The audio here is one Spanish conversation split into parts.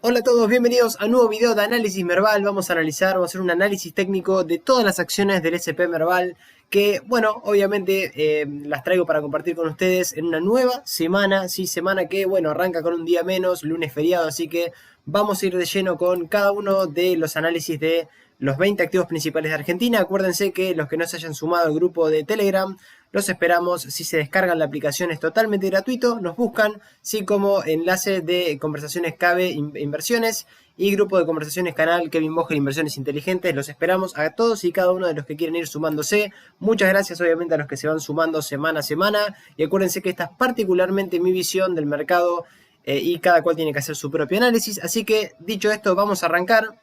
Hola a todos, bienvenidos a un nuevo video de análisis Merval. Vamos a hacer un análisis técnico de todas las acciones del S&P Merval que, bueno, obviamente las traigo para compartir con ustedes en una nueva semana, sí, semana que, bueno, arranca con un día menos, lunes feriado, así que vamos a ir de lleno con cada uno de los análisis de los 20 activos principales de Argentina. Acuérdense que los que no se hayan sumado al grupo de Telegram, los esperamos. Si se descargan la aplicación es totalmente gratuito, nos buscan, sí, como enlace de conversaciones Cabe Inversiones y grupo de conversaciones canal Kevin Boger Inversiones Inteligentes. Los esperamos a todos y cada uno de los que quieren ir sumándose. Muchas gracias obviamente a los que se van sumando semana a semana, y acuérdense que esta es particularmente mi visión del mercado y cada cual tiene que hacer su propio análisis. Así que dicho esto, vamos a arrancar.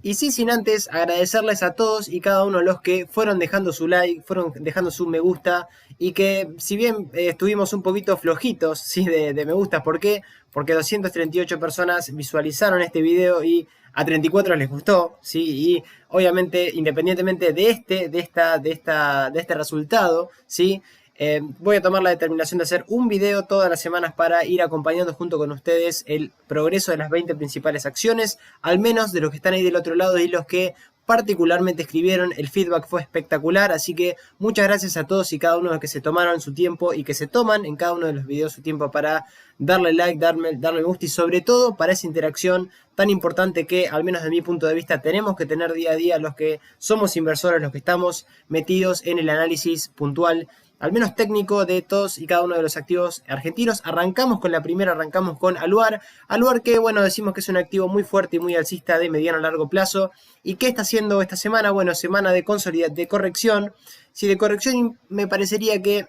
Y sí, sin antes agradecerles a todos y cada uno de los que fueron dejando su like, fueron dejando su me gusta, y que si bien estuvimos un poquito flojitos, ¿sí?, de me gusta. ¿Por qué? Porque 238 personas visualizaron este video y a 34 les gustó, ¿sí? Y obviamente, independientemente de este resultado, ¿sí?, voy a tomar la determinación de hacer un video todas las semanas para ir acompañando junto con ustedes el progreso de las 20 principales acciones, al menos de los que están ahí del otro lado y los que particularmente escribieron. El feedback fue espectacular, así que muchas gracias a todos y cada uno de los que se tomaron su tiempo y que se toman en cada uno de los videos su tiempo para darle like, darle me gusta, y sobre todo para esa interacción tan importante que, al menos de mi punto de vista, tenemos que tener día a día los que somos inversores, los que estamos metidos en el análisis puntual, al menos técnico, de todos y cada uno de los activos argentinos. Arrancamos con la primera, arrancamos con Aluar. Aluar, que, bueno, decimos que es un activo muy fuerte y muy alcista de mediano a largo plazo. ¿Y qué está haciendo esta semana? Bueno, semana de corrección. Si de corrección, me parecería que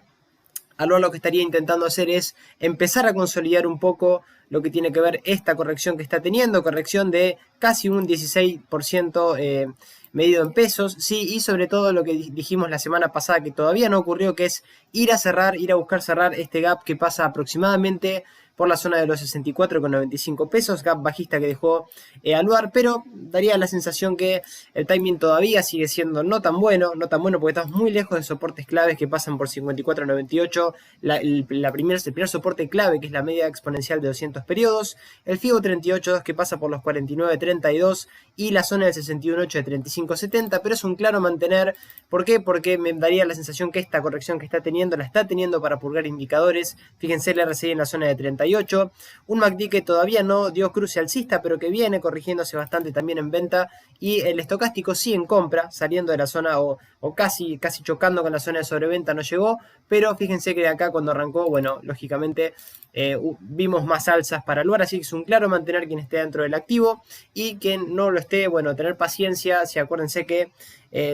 Aluar lo que estaría intentando hacer es empezar a consolidar un poco lo que tiene que ver esta corrección que está teniendo, corrección de casi un 16%, medido en pesos, sí, y sobre todo lo que dijimos la semana pasada que todavía no ocurrió, que es ir a buscar cerrar este gap que pasa aproximadamente por la zona de los 64,95 pesos, gap bajista que dejó Aluar, pero daría la sensación que el timing todavía sigue siendo no tan bueno porque estamos muy lejos de soportes claves que pasan por 54,98, el primer soporte clave, que es la media exponencial de 200 periodos, el FIBO 38.2 que pasa por los 49,32 y la zona del 61,8 de 35,70, pero es un claro mantener. ¿Por qué? Porque me daría la sensación que esta corrección que está teniendo, la está teniendo para purgar indicadores. Fíjense el RSI en la zona de 38, un MACD que todavía no dio cruce alcista, pero que viene corrigiéndose bastante también en venta, y el estocástico sí en compra, saliendo de la zona o casi chocando con la zona de sobreventa, no llegó, pero fíjense que de acá cuando arrancó, bueno, lógicamente vimos más alzas para Aluar, así que es un claro mantener quien esté dentro del activo, y quien no lo esté, bueno, tener paciencia. Si acuérdense que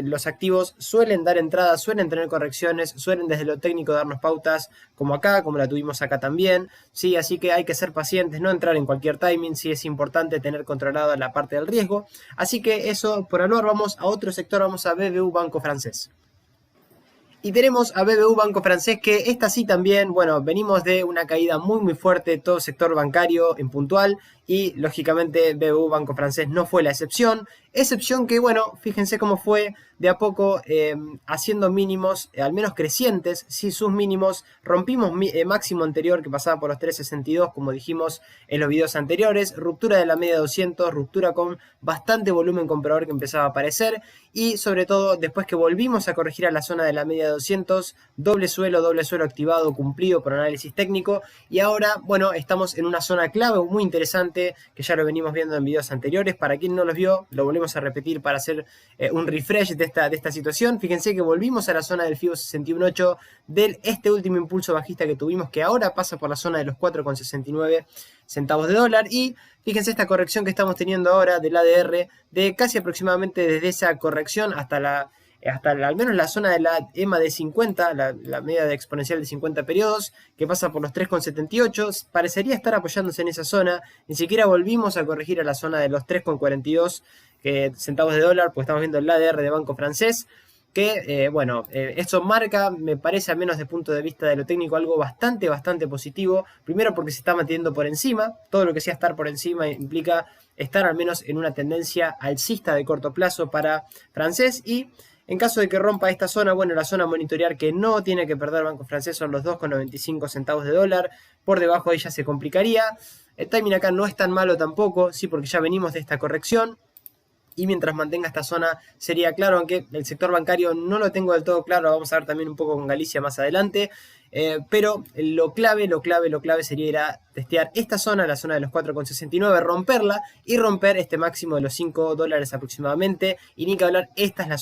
los activos suelen dar entradas, suelen tener correcciones, suelen desde lo técnico darnos pautas como acá, como la tuvimos acá también, sí, así que hay que ser pacientes, no entrar en cualquier timing, sí es importante tener controlada la parte del riesgo. Así que eso por Aluar. Vamos a otro sector, vamos a BBU Banco Francés. Y tenemos a BBU Banco Francés, que esta sí también, bueno, venimos de una caída muy fuerte de todo el sector bancario en puntual, y lógicamente BBU Banco Francés no fue la excepción. Excepción que, bueno, fíjense cómo fue de a poco haciendo mínimos, al menos crecientes, sí, sus mínimos. Rompimos máximo anterior que pasaba por los 3.62, como dijimos en los videos anteriores. Ruptura de la media de 200, ruptura con bastante volumen comprador que empezaba a aparecer. Y sobre todo, después que volvimos a corregir a la zona de la media de 200, doble suelo activado, cumplido por análisis técnico. Y ahora, bueno, estamos en una zona clave muy interesante, que ya lo venimos viendo en videos anteriores. Para quien no los vio, lo volvemos a repetir para hacer un refresh de esta situación. Fíjense que volvimos a la zona del FIBO 61.8 de este último impulso bajista que tuvimos, que ahora pasa por la zona de los 4,69 centavos de dólar. Y fíjense esta corrección que estamos teniendo ahora del ADR, de casi aproximadamente desde esa corrección hasta al menos la zona de la EMA de 50, la media de exponencial de 50 periodos, que pasa por los 3,78, parecería estar apoyándose en esa zona. Ni siquiera volvimos a corregir a la zona de los 3,42 centavos de dólar, pues estamos viendo el ADR de Banco Francés, que, bueno, esto marca, me parece, al menos de punto de vista de lo técnico, algo bastante positivo. Primero porque se está manteniendo por encima, todo lo que sea estar por encima implica estar al menos en una tendencia alcista de corto plazo para Francés, y En caso de que rompa esta zona, bueno, la zona a monitorear que no tiene que perder Banco Francés son los 2,95 centavos de dólar. Por debajo de ella se complicaría. El timing acá no es tan malo tampoco, sí, porque ya venimos de esta corrección. Y mientras mantenga esta zona sería claro, aunque el sector bancario no lo tengo del todo claro, vamos a ver también un poco con Galicia más adelante. Pero lo clave sería ir a testear esta zona, la zona de los 4,69, romperla y romper este máximo de los 5 dólares aproximadamente. Y ni que hablar, esta es la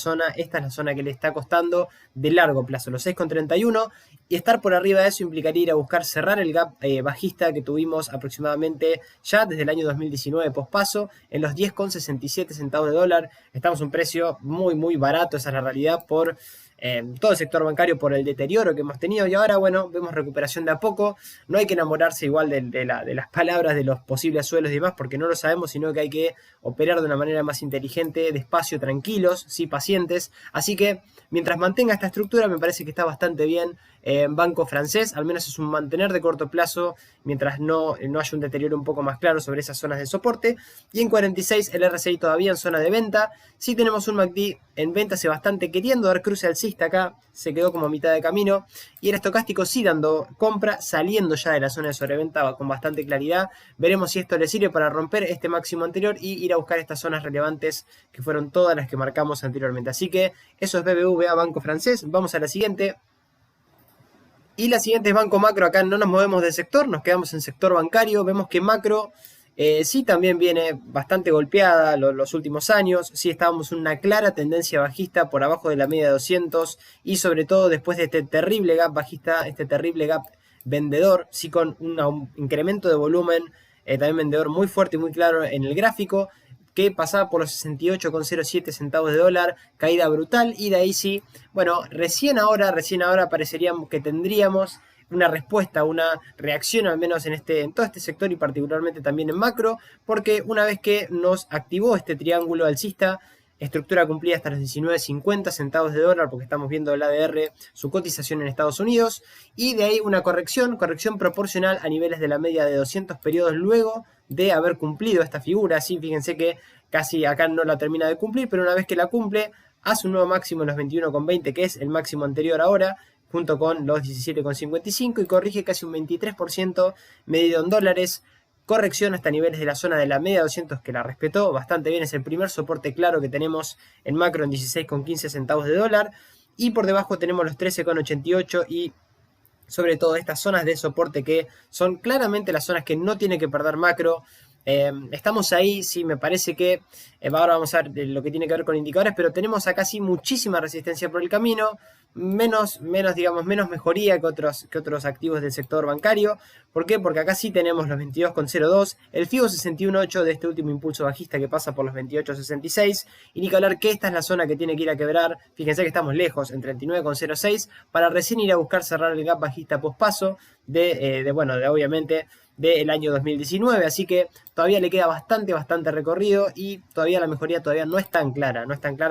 zona que le está costando de largo plazo, los 6,31. Y estar por arriba de eso implicaría ir a buscar cerrar el gap bajista que tuvimos aproximadamente ya desde el año 2019 pospaso en los 10,67 centavos de dólar. Estamos a un precio muy barato, esa es la realidad, por todo el sector bancario, por el deterioro que hemos tenido. Y ahora, bueno, vemos recuperación de a poco. No hay que enamorarse igual de las palabras de los posibles suelos y demás, porque no lo sabemos, sino que hay que operar de una manera más inteligente, despacio, tranquilos, sí, pacientes. Así que mientras mantenga esta estructura, me parece que está bastante bien. Banco Francés, al menos es un mantener de corto plazo, mientras no haya un deterioro un poco más claro sobre esas zonas de soporte. Y en 46 el RSI todavía en zona de venta. Sí tenemos un MACD en venta hace bastante, queriendo dar cruce alcista acá, se quedó como a mitad de camino. Y el estocástico sí dando compra, saliendo ya de la zona de sobreventa con bastante claridad. Veremos si esto le sirve para romper este máximo anterior y ir a buscar estas zonas relevantes que fueron todas las que marcamos anteriormente. Así que eso es BBVA Banco Francés. Vamos a la siguiente. Y la siguiente es Banco Macro. Acá no nos movemos del sector, nos quedamos en sector bancario. Vemos que Macro sí también viene bastante golpeada los últimos años. Sí estábamos en una clara tendencia bajista por abajo de la media de 200. Y sobre todo después de este terrible gap bajista, este terrible gap vendedor, sí con un incremento de volumen, también vendedor muy fuerte y muy claro en el gráfico, que pasaba por los 68,07 centavos de dólar, caída brutal, y de ahí sí, bueno, recién ahora parecería que tendríamos una respuesta, una reacción al menos en todo este sector y particularmente también en macro, porque una vez que nos activó este triángulo alcista, estructura cumplida hasta los 19,50 centavos de dólar, porque estamos viendo el ADR, su cotización en Estados Unidos, y de ahí una corrección proporcional a niveles de la media de 200 periodos luego de haber cumplido esta figura. Así, fíjense que casi acá no la termina de cumplir, pero una vez que la cumple, hace un nuevo máximo en los 21,20, que es el máximo anterior ahora, junto con los 17,55, y corrige casi un 23% medido en dólares. Corrección hasta niveles de la zona de la media 200, que la respetó bastante bien. Es el primer soporte claro que tenemos en macro en 16,15 centavos de dólar. Y por debajo tenemos los 13,88 y sobre todo estas zonas de soporte que son claramente las zonas que no tiene que perder macro. Estamos ahí, sí, me parece que ahora vamos a ver lo que tiene que ver con indicadores, pero tenemos acá sí muchísima resistencia por el camino, menos mejoría que otros activos del sector bancario. ¿Por qué? Porque acá sí tenemos los 22,02, el FIBO 61,8 de este último impulso bajista que pasa por los 28,66, y ni que hablar que esta es la zona que tiene que ir a quebrar. Fíjense que estamos lejos, en 39,06, para recién ir a buscar cerrar el gap bajista pospaso obviamente del año 2019, así que todavía le queda bastante recorrido y todavía la mejoría todavía no es tan clara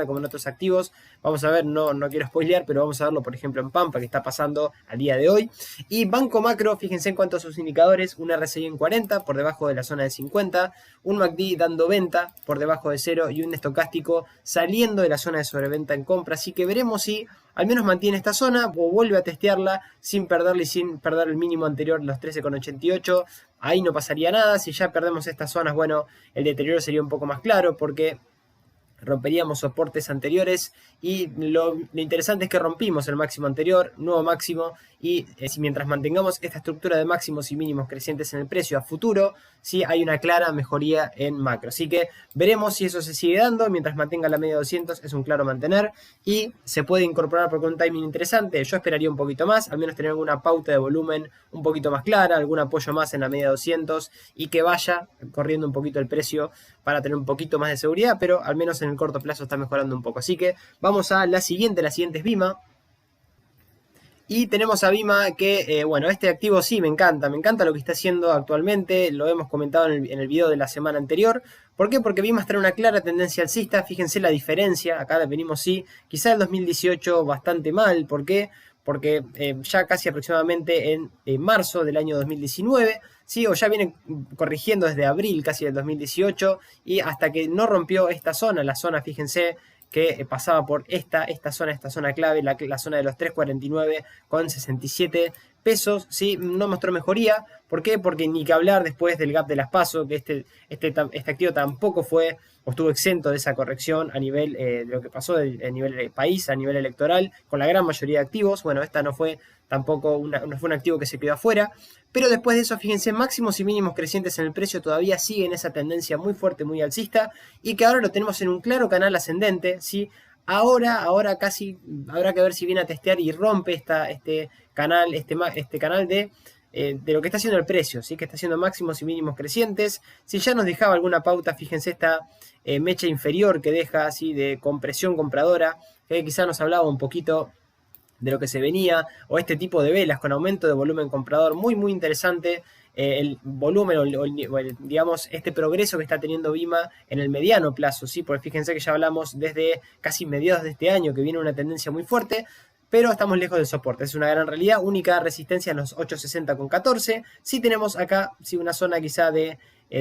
como en otros activos. Vamos a ver, no quiero spoilear, pero vamos a verlo por ejemplo en Pampa, que está pasando al día de hoy. Y Banco Macro, fíjense en cuanto a sus indicadores, un RSI en 40 por debajo de la zona de 50, un MACD dando venta por debajo de 0 y un estocástico saliendo de la zona de sobreventa en compra, así que veremos si al menos mantiene esta zona o vuelve a testearla sin perderle y sin perder el mínimo anterior, los 13,88. Ahí no pasaría nada. Si ya perdemos estas zonas, bueno, el deterioro sería un poco más claro porque romperíamos soportes anteriores, y lo interesante es que rompimos el máximo anterior, nuevo máximo, y si mientras mantengamos esta estructura de máximos y mínimos crecientes en el precio a futuro, sí hay una clara mejoría en macro. Así que veremos si eso se sigue dando. Mientras mantenga la media de 200 es un claro mantener, y se puede incorporar porque un timing interesante. Yo esperaría un poquito más, al menos tener alguna pauta de volumen un poquito más clara, algún apoyo más en la media de 200 y que vaya corriendo un poquito el precio para tener un poquito más de seguridad, pero al menos en el corto plazo está mejorando un poco. Así que vamos a la siguiente es Bima. Y tenemos a Bima que, este activo sí me encanta lo que está haciendo actualmente, lo hemos comentado en el video de la semana anterior. ¿Por qué? Porque Bima está en una clara tendencia alcista, fíjense la diferencia, acá venimos quizá el 2018 bastante mal. ¿Por qué? Porque ya casi aproximadamente en marzo del año 2019, ¿sí? O ya viene corrigiendo desde abril casi del 2018, y hasta que no rompió esta zona, la zona, fíjense, que pasaba por esta zona clave, la zona de los 3.49,67 pesos, ¿sí? No mostró mejoría. ¿Por qué? Porque ni que hablar después del gap de las PASO, que este activo tampoco fue o estuvo exento de esa corrección a nivel de lo que pasó a nivel país, a nivel electoral, con la gran mayoría de activos. Bueno, esta no fue tampoco no fue un activo que se quedó afuera, pero después de eso, fíjense, máximos y mínimos crecientes en el precio todavía siguen esa tendencia muy fuerte, muy alcista, y que ahora lo tenemos en un claro canal ascendente, ¿sí? Ahora casi habrá que ver si viene a testear y rompe este canal de lo que está haciendo el precio, ¿sí? Que está haciendo máximos y mínimos crecientes. Si ya nos dejaba alguna pauta, fíjense esta mecha inferior que deja así de compresión compradora, que quizá nos hablaba un poquito de lo que se venía, o este tipo de velas con aumento de volumen comprador muy interesante. El volumen digamos este progreso que está teniendo Vima en el mediano plazo, ¿sí? Porque fíjense que ya hablamos desde casi mediados de este año que viene una tendencia muy fuerte, pero estamos lejos del soporte, es una gran realidad. Única resistencia en los 8.60,14, sí tenemos acá sí, una zona quizá de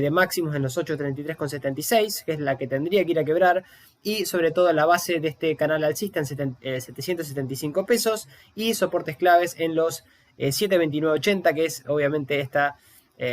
máximos en los 8.33,76, que es la que tendría que ir a quebrar, y sobre todo la base de este canal alcista en 775 pesos, y soportes claves en los 7.2980, que es obviamente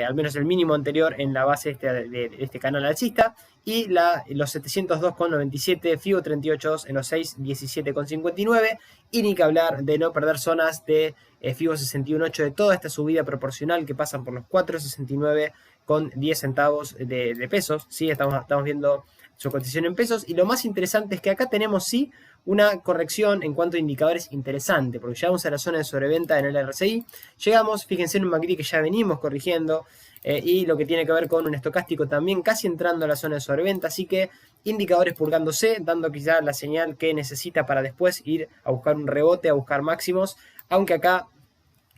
al menos el mínimo anterior en la base de este canal alcista, y los 702,97, FIBO 38 en los 6.17,59, y ni que hablar de no perder zonas de FIBO 61.8 de toda esta subida proporcional que pasan por los 4.69,10 centavos de pesos, ¿sí? Estamos viendo su cotización en pesos, y lo más interesante es que acá tenemos sí una corrección en cuanto a indicadores interesante, porque llegamos a la zona de sobreventa en el RSI, llegamos, fíjense en un MACD que ya venimos corrigiendo, y lo que tiene que ver con un estocástico también casi entrando a la zona de sobreventa, así que indicadores purgándose, dando quizá la señal que necesita para después ir a buscar un rebote, a buscar máximos, aunque acá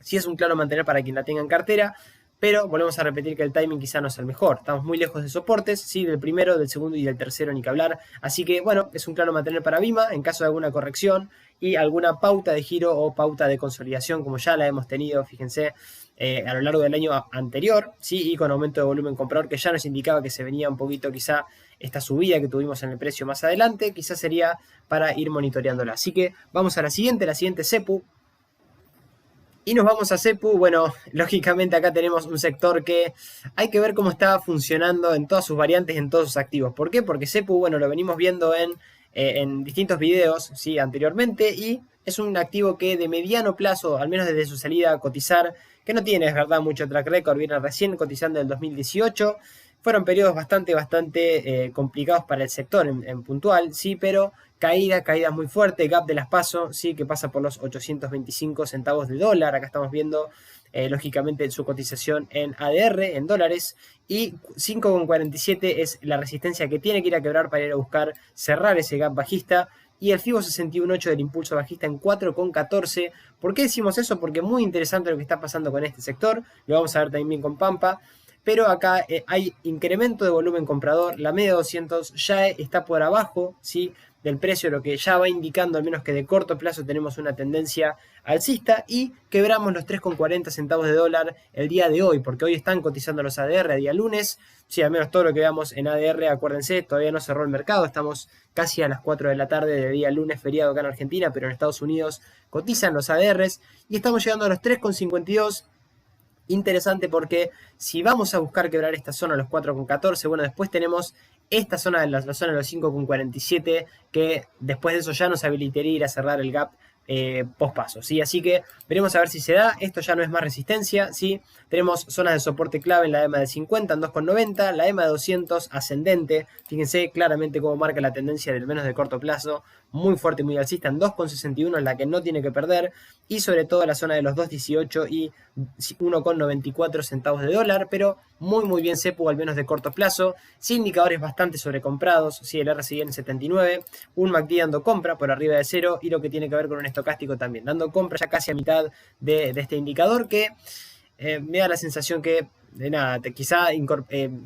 sí es un claro mantener para quien la tenga en cartera. Pero volvemos a repetir que el timing quizá no es el mejor. Estamos muy lejos de soportes, sí, del primero, del segundo y del tercero, ni que hablar. Así que, bueno, es un claro mantener para Vima en caso de alguna corrección y alguna pauta de giro o pauta de consolidación, como ya la hemos tenido, fíjense, a lo largo del año anterior, sí, y con aumento de volumen comprador, que ya nos indicaba que se venía un poquito quizá esta subida que tuvimos en el precio más adelante, quizás sería para ir monitoreándola. Así que vamos a la siguiente CEPU. Y nos vamos a CEPU. Bueno, lógicamente acá tenemos un sector que hay que ver cómo está funcionando en todas sus variantes, en todos sus activos. ¿Por qué? Porque CEPU, bueno, lo venimos viendo en distintos videos, ¿sí? Anteriormente, y es un activo que de mediano plazo, al menos desde su salida a cotizar, que no tiene, es verdad, mucho track record, viene recién cotizando en el 2018, fueron periodos bastante complicados para el sector en puntual, sí, pero caída muy fuerte, gap de las PASO, sí, que pasa por los 825 centavos de dólar. Acá estamos viendo, lógicamente, su cotización en ADR, en dólares, y 5,47 es la resistencia que tiene que ir a quebrar para ir a buscar cerrar ese gap bajista. Y el FIBO 61.8 del impulso bajista en 4,14. ¿Por qué decimos eso? Porque es muy interesante lo que está pasando con este sector. Lo vamos a ver también con Pampa. Pero acá hay incremento de volumen comprador. La media de 200 ya está por abajo, ¿sí?, del precio, lo que ya va indicando al menos que de corto plazo tenemos una tendencia alcista, y quebramos los 3,40 centavos de dólar el día de hoy, porque hoy están cotizando los ADR a día lunes. Sí, al menos todo lo que veamos en ADR, acuérdense, todavía no cerró el mercado, estamos casi a las 4 de la tarde de día lunes, feriado acá en Argentina, pero en Estados Unidos cotizan los ADRs, y estamos llegando a los 3,52. Interesante porque si vamos a buscar quebrar esta zona, los 4,14, bueno, después tenemos esta zona, la zona de los 5,47, que después de eso ya nos habilitaría ir a cerrar el gap post paso, ¿sí? Así que veremos a ver si se da. Esto ya no es más resistencia, ¿sí? Tenemos zonas de soporte clave en la EMA de 50 en 2,90, la EMA de 200 ascendente, fíjense claramente cómo marca la tendencia del menos de corto plazo, muy fuerte y muy alcista en 2,61, en la que no tiene que perder, y sobre todo la zona de los 2,18 y 1,94 centavos de dólar, pero muy bien CEPU, al menos de corto plazo, sin indicadores bastante sobrecomprados, ¿sí? El RSI en 79, un MACD dando compra por arriba de 0, y lo que tiene que ver con un estocástico también, dando compra ya casi a mitad de este indicador, que me da la sensación que, de nada, quizá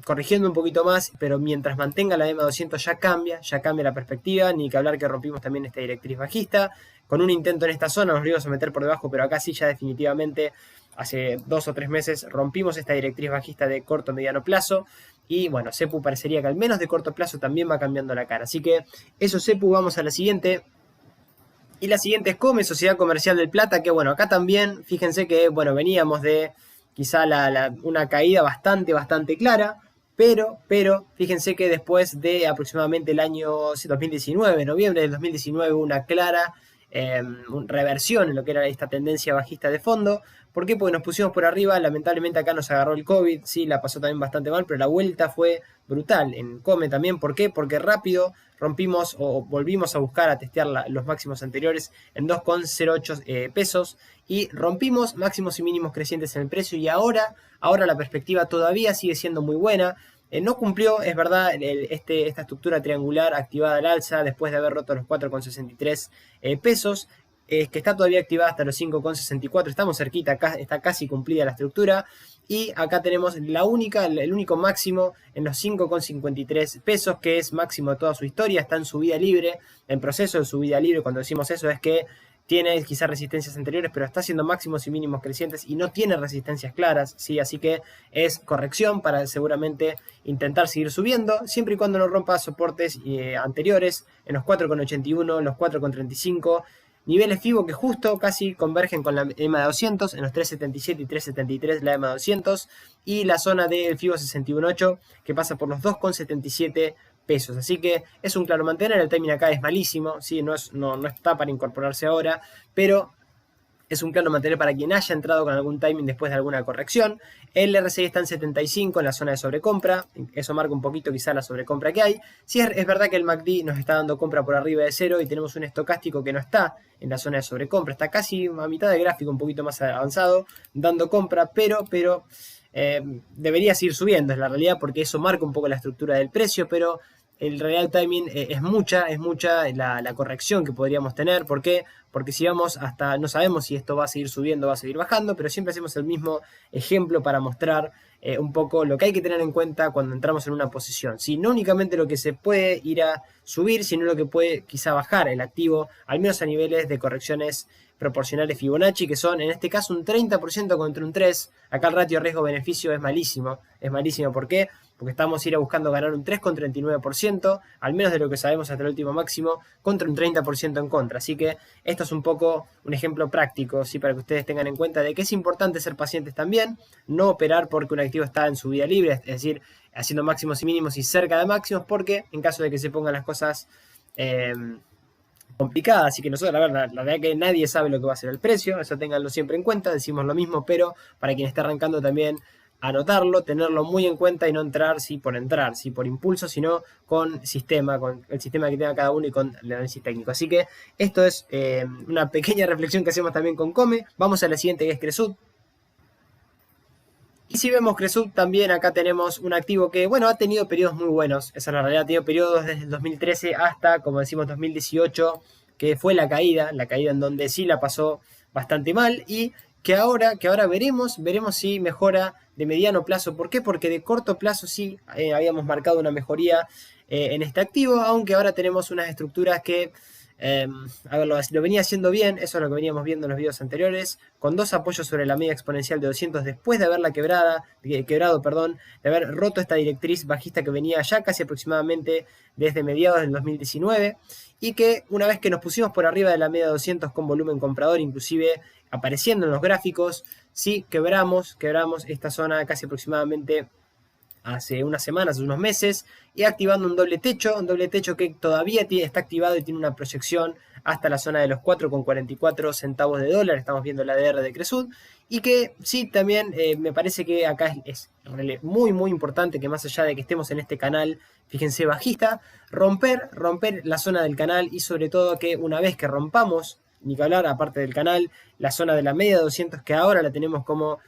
corrigiendo un poquito más, pero mientras mantenga la EMA 200 ya cambia la perspectiva, ni que hablar que rompimos también esta directriz bajista. Con un intento en esta zona nos íbamos a meter por debajo, pero acá sí ya definitivamente hace 2 o 3 meses rompimos esta directriz bajista de corto mediano plazo, y bueno, Cepu parecería que al menos de corto plazo también va cambiando la cara. Así que eso Cepu, vamos a la siguiente. Y la siguiente es Come, Sociedad Comercial del Plata, que bueno, acá también, fíjense que bueno, veníamos de quizá una caída bastante clara, pero fíjense que después de aproximadamente el año 2019, noviembre del 2019, una clara reversión en lo que era esta tendencia bajista de fondo. ¿Por qué? Porque nos pusimos por arriba, lamentablemente acá nos agarró el COVID, sí, la pasó también bastante mal, pero la vuelta fue brutal en Come también. ¿Por qué? Porque rápido rompimos o volvimos a buscar a testear los máximos anteriores en 2,08 pesos y rompimos máximos y mínimos crecientes en el precio y ahora la perspectiva todavía sigue siendo muy buena. No cumplió, es verdad, esta estructura triangular activada al alza después de haber roto los 4,63 pesos, que está todavía activada hasta los 5,64, estamos cerquita, acá está casi cumplida la estructura. Y acá tenemos el único máximo en los 5,53 pesos, que es máximo de toda su historia, está en subida libre, en proceso de subida libre. Cuando decimos eso es que tiene quizás resistencias anteriores, pero está haciendo máximos y mínimos crecientes y no tiene resistencias claras, ¿sí? Así que es corrección para seguramente intentar seguir subiendo, siempre y cuando no rompa soportes anteriores en los 4,81, los 4,35, niveles FIBO que justo casi convergen con la EMA de 200 en los 3,77 y 3,73 la EMA de 200 y la zona del FIBO 61.8 que pasa por los 2,77 pesos. Así que es un claro mantener, el timing acá es malísimo, ¿sí? no está para incorporarse ahora, pero es un claro mantener para quien haya entrado con algún timing después de alguna corrección. El RSI está en 75 en la zona de sobrecompra, eso marca un poquito quizá la sobrecompra que hay. Sí, es verdad que el MACD nos está dando compra por arriba de cero y tenemos un estocástico que no está en la zona de sobrecompra, está casi a mitad de gráfico, un poquito más avanzado, dando compra, pero debería seguir subiendo, es la realidad, porque eso marca un poco la estructura del precio, pero el real timing es mucha la corrección que podríamos tener. ¿Por qué? Porque si vamos hasta, no sabemos si esto va a seguir subiendo o va a seguir bajando, pero siempre hacemos el mismo ejemplo para mostrar un poco lo que hay que tener en cuenta cuando entramos en una posición. ¿Sí? No únicamente lo que se puede ir a subir, sino lo que puede quizá bajar el activo, al menos a niveles de correcciones proporcionales Fibonacci, que son en este caso un 30% contra un 3%. Acá el ratio riesgo-beneficio es malísimo. ¿Por qué? Porque estamos buscando ganar un 3,39%, al menos de lo que sabemos hasta el último máximo, contra un 30% en contra. Así que esto es un poco un ejemplo práctico, ¿sí? Para que ustedes tengan en cuenta de que es importante ser pacientes también, no operar porque un activo está en subida libre, es decir, haciendo máximos y mínimos y cerca de máximos, porque en caso de que se pongan las cosas complicadas, así que nosotros la verdad que nadie sabe lo que va a ser el precio, eso ténganlo siempre en cuenta, decimos lo mismo, pero para quien está arrancando también anotarlo, tenerlo muy en cuenta y no entrar por impulso, sino con sistema, con el sistema que tenga cada uno y con el análisis técnico. Así que esto es una pequeña reflexión que hacemos también con Come. Vamos a la siguiente, que es Cresud. Y si vemos Cresud, también acá tenemos un activo que, bueno, ha tenido periodos muy buenos. Esa es la realidad, ha tenido periodos desde el 2013 hasta, como decimos, 2018, que fue la caída en donde sí la pasó bastante mal y que ahora veremos si mejora de mediano plazo. ¿Por qué? Porque de corto plazo sí habíamos marcado una mejoría en este activo, aunque ahora tenemos unas estructuras que lo venía haciendo bien, eso es lo que veníamos viendo en los videos anteriores, con dos apoyos sobre la media exponencial de 200 después de haberla quebrado, de haber roto esta directriz bajista que venía ya casi aproximadamente desde mediados del 2019 y que una vez que nos pusimos por arriba de la media de 200 con volumen comprador, inclusive apareciendo en los gráficos, sí quebramos esta zona casi aproximadamente hace unas semanas, unos meses, y activando un doble techo que todavía está activado y tiene una proyección hasta la zona de los 4,44 centavos de dólar. Estamos viendo la ADR de Cresud y que sí, también me parece que acá es muy importante que más allá de que estemos en este canal, fíjense, bajista, romper la zona del canal y sobre todo que una vez que rompamos, ni que hablar, aparte del canal, la zona de la media de 200 que ahora la tenemos como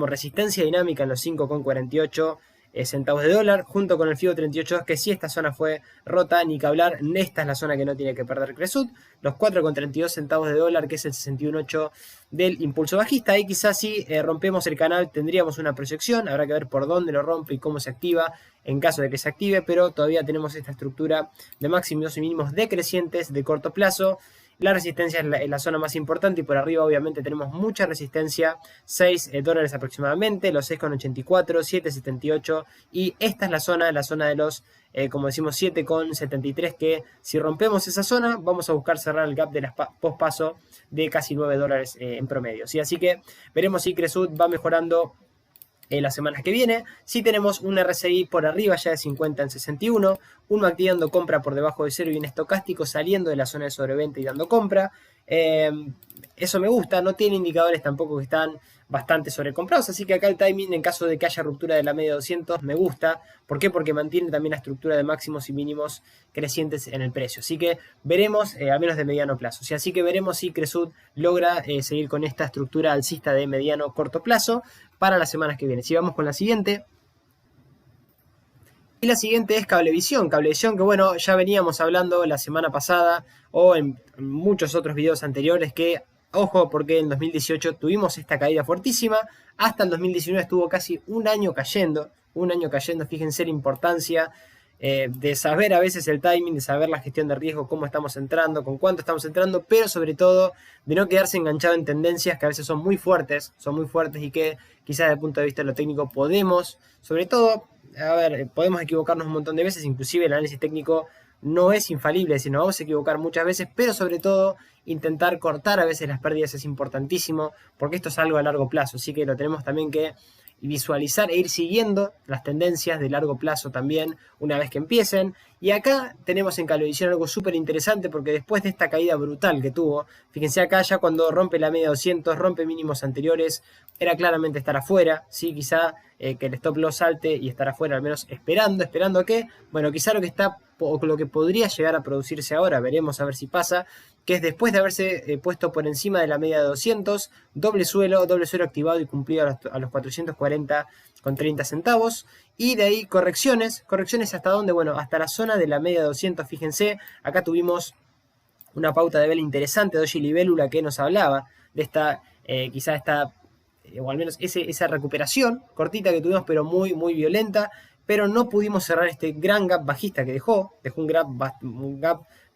resistencia dinámica en los 5,48 centavos de dólar, junto con el FIBO 38.2, que si esta zona fue rota, ni que hablar, esta es la zona que no tiene que perder Cresud, los 4,32 centavos de dólar, que es el 61.8 del impulso bajista. Ahí quizás si rompemos el canal tendríamos una proyección, habrá que ver por dónde lo rompe y cómo se activa en caso de que se active, pero todavía tenemos esta estructura de máximos y mínimos decrecientes de corto plazo. La resistencia es la zona más importante y por arriba obviamente tenemos mucha resistencia, 6 dólares aproximadamente, los 6,84, 7,78 y esta es la zona de los, como decimos, 7,73, que si rompemos esa zona vamos a buscar cerrar el gap de las post-paso de casi 9 dólares en promedio. ¿Sí? Así que veremos si Cresud va mejorando las semanas que viene. Si tenemos un RSI por arriba ya de 50 en 61, un MACD dando compra por debajo de 0 y un estocástico saliendo de la zona de sobreventa y dando compra. Eso me gusta, no tiene indicadores tampoco que están bastante sobrecomprados, así que acá el timing en caso de que haya ruptura de la media 200 me gusta. ¿Por qué? Porque mantiene también la estructura de máximos y mínimos crecientes en el precio. Así que veremos, al menos de mediano plazo. ¿Sí? Así que veremos si Cresud logra seguir con esta estructura alcista de mediano corto plazo para las semanas que vienen. Si vamos con la siguiente. Y la siguiente es Cablevisión. Cablevisión que bueno, ya veníamos hablando la semana pasada o en muchos otros videos anteriores que, ojo, porque en 2018 tuvimos esta caída fuertísima. Hasta el 2019 estuvo casi un año cayendo. Fíjense la importancia de saber a veces el timing, de saber la gestión de riesgo, cómo estamos entrando, con cuánto estamos entrando, pero sobre todo de no quedarse enganchado en tendencias que a veces son muy fuertes y que quizás desde el punto de vista de lo técnico podemos, sobre todo, a ver, podemos equivocarnos un montón de veces, inclusive el análisis técnico no es infalible, sino vamos a equivocar muchas veces, pero sobre todo intentar cortar a veces las pérdidas es importantísimo, porque esto es algo a largo plazo, así que lo tenemos también que visualizar e ir siguiendo las tendencias de largo plazo también una vez que empiecen. Y acá tenemos en Cablevisión algo súper interesante porque después de esta caída brutal que tuvo, fíjense acá ya cuando rompe la media 200, rompe mínimos anteriores, era claramente estar afuera, ¿sí? Quizá que el stop loss salte y estar afuera al menos esperando que, bueno, quizá lo que está o lo que podría llegar a producirse ahora, veremos a ver si pasa, que es después de haberse puesto por encima de la media de 200, doble suelo activado y cumplido a los 440,30 centavos, y de ahí correcciones hasta donde, bueno, hasta la zona de la media de 200, fíjense, acá tuvimos una pauta de vela interesante de Doji Libélula que nos hablaba de esta, quizá esta, o al menos esa recuperación cortita que tuvimos, pero muy, muy violenta, pero no pudimos cerrar este gran gap bajista que dejó un gap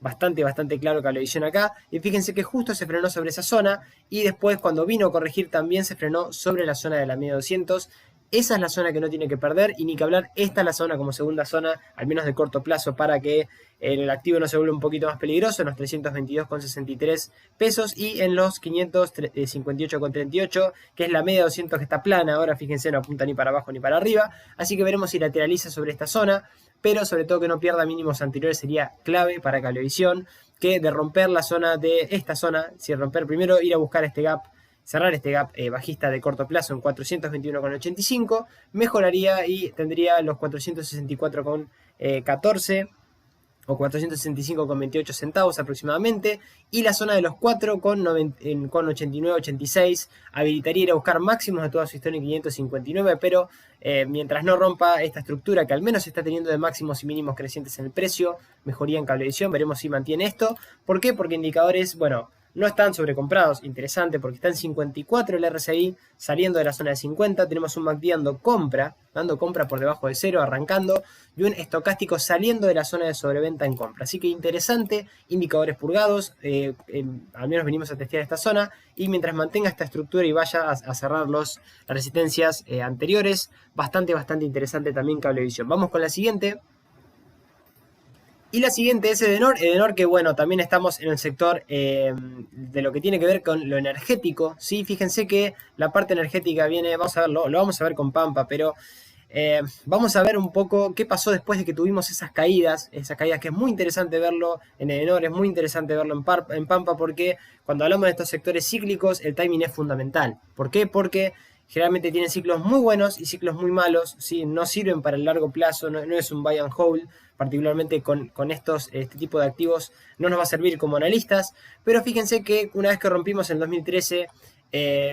bastante claro Cablevisión acá, y fíjense que justo se frenó sobre esa zona, y después cuando vino a corregir también se frenó sobre la zona de la media 200, esa es la zona que no tiene que perder, y ni que hablar, esta es la zona como segunda zona, al menos de corto plazo, para que el activo no se vuelva un poquito más peligroso, en los 322,63 pesos, y en los 558,38, que es la media 200 que está plana, ahora fíjense, no apunta ni para abajo ni para arriba, así que veremos si lateraliza sobre esta zona, pero sobre todo que no pierda mínimos anteriores sería clave para Cablevisión, que de romper la zona de esta zona, si romper primero, ir a buscar este gap, cerrar este gap bajista de corto plazo en 421,85, mejoraría y tendría los 464,14 o 465,28 centavos aproximadamente, y la zona de los 4,89-86 habilitaría ir a buscar máximos de toda su historia en 559, pero mientras no rompa esta estructura que al menos está teniendo de máximos y mínimos crecientes en el precio, mejoría en Cablevisión, veremos si mantiene esto. ¿Por qué? Porque indicadores, bueno, no están sobrecomprados, interesante, porque está en 54 el RSI, saliendo de la zona de 50, tenemos un MACD dando compra por debajo de 0, arrancando, y un estocástico saliendo de la zona de sobreventa en compra. Así que interesante, indicadores purgados, al menos venimos a testear esta zona, y mientras mantenga esta estructura y vaya a cerrar las resistencias anteriores, bastante interesante también Cablevisión. Vamos con la siguiente. Y la siguiente es Edenor, que bueno, también estamos en el sector de lo que tiene que ver con lo energético, ¿sí? Fíjense que la parte energética viene, vamos a verlo, lo vamos a ver con Pampa, pero vamos a ver un poco qué pasó después de que tuvimos esas caídas que es muy interesante verlo en Edenor, es muy interesante verlo en Pampa, porque cuando hablamos de estos sectores cíclicos, el timing es fundamental. ¿Por qué? Porque generalmente tienen ciclos muy buenos y ciclos muy malos, ¿sí? No sirven para el largo plazo, no es un buy and hold, particularmente con este tipo de activos no nos va a servir como analistas, pero fíjense que una vez que rompimos en 2013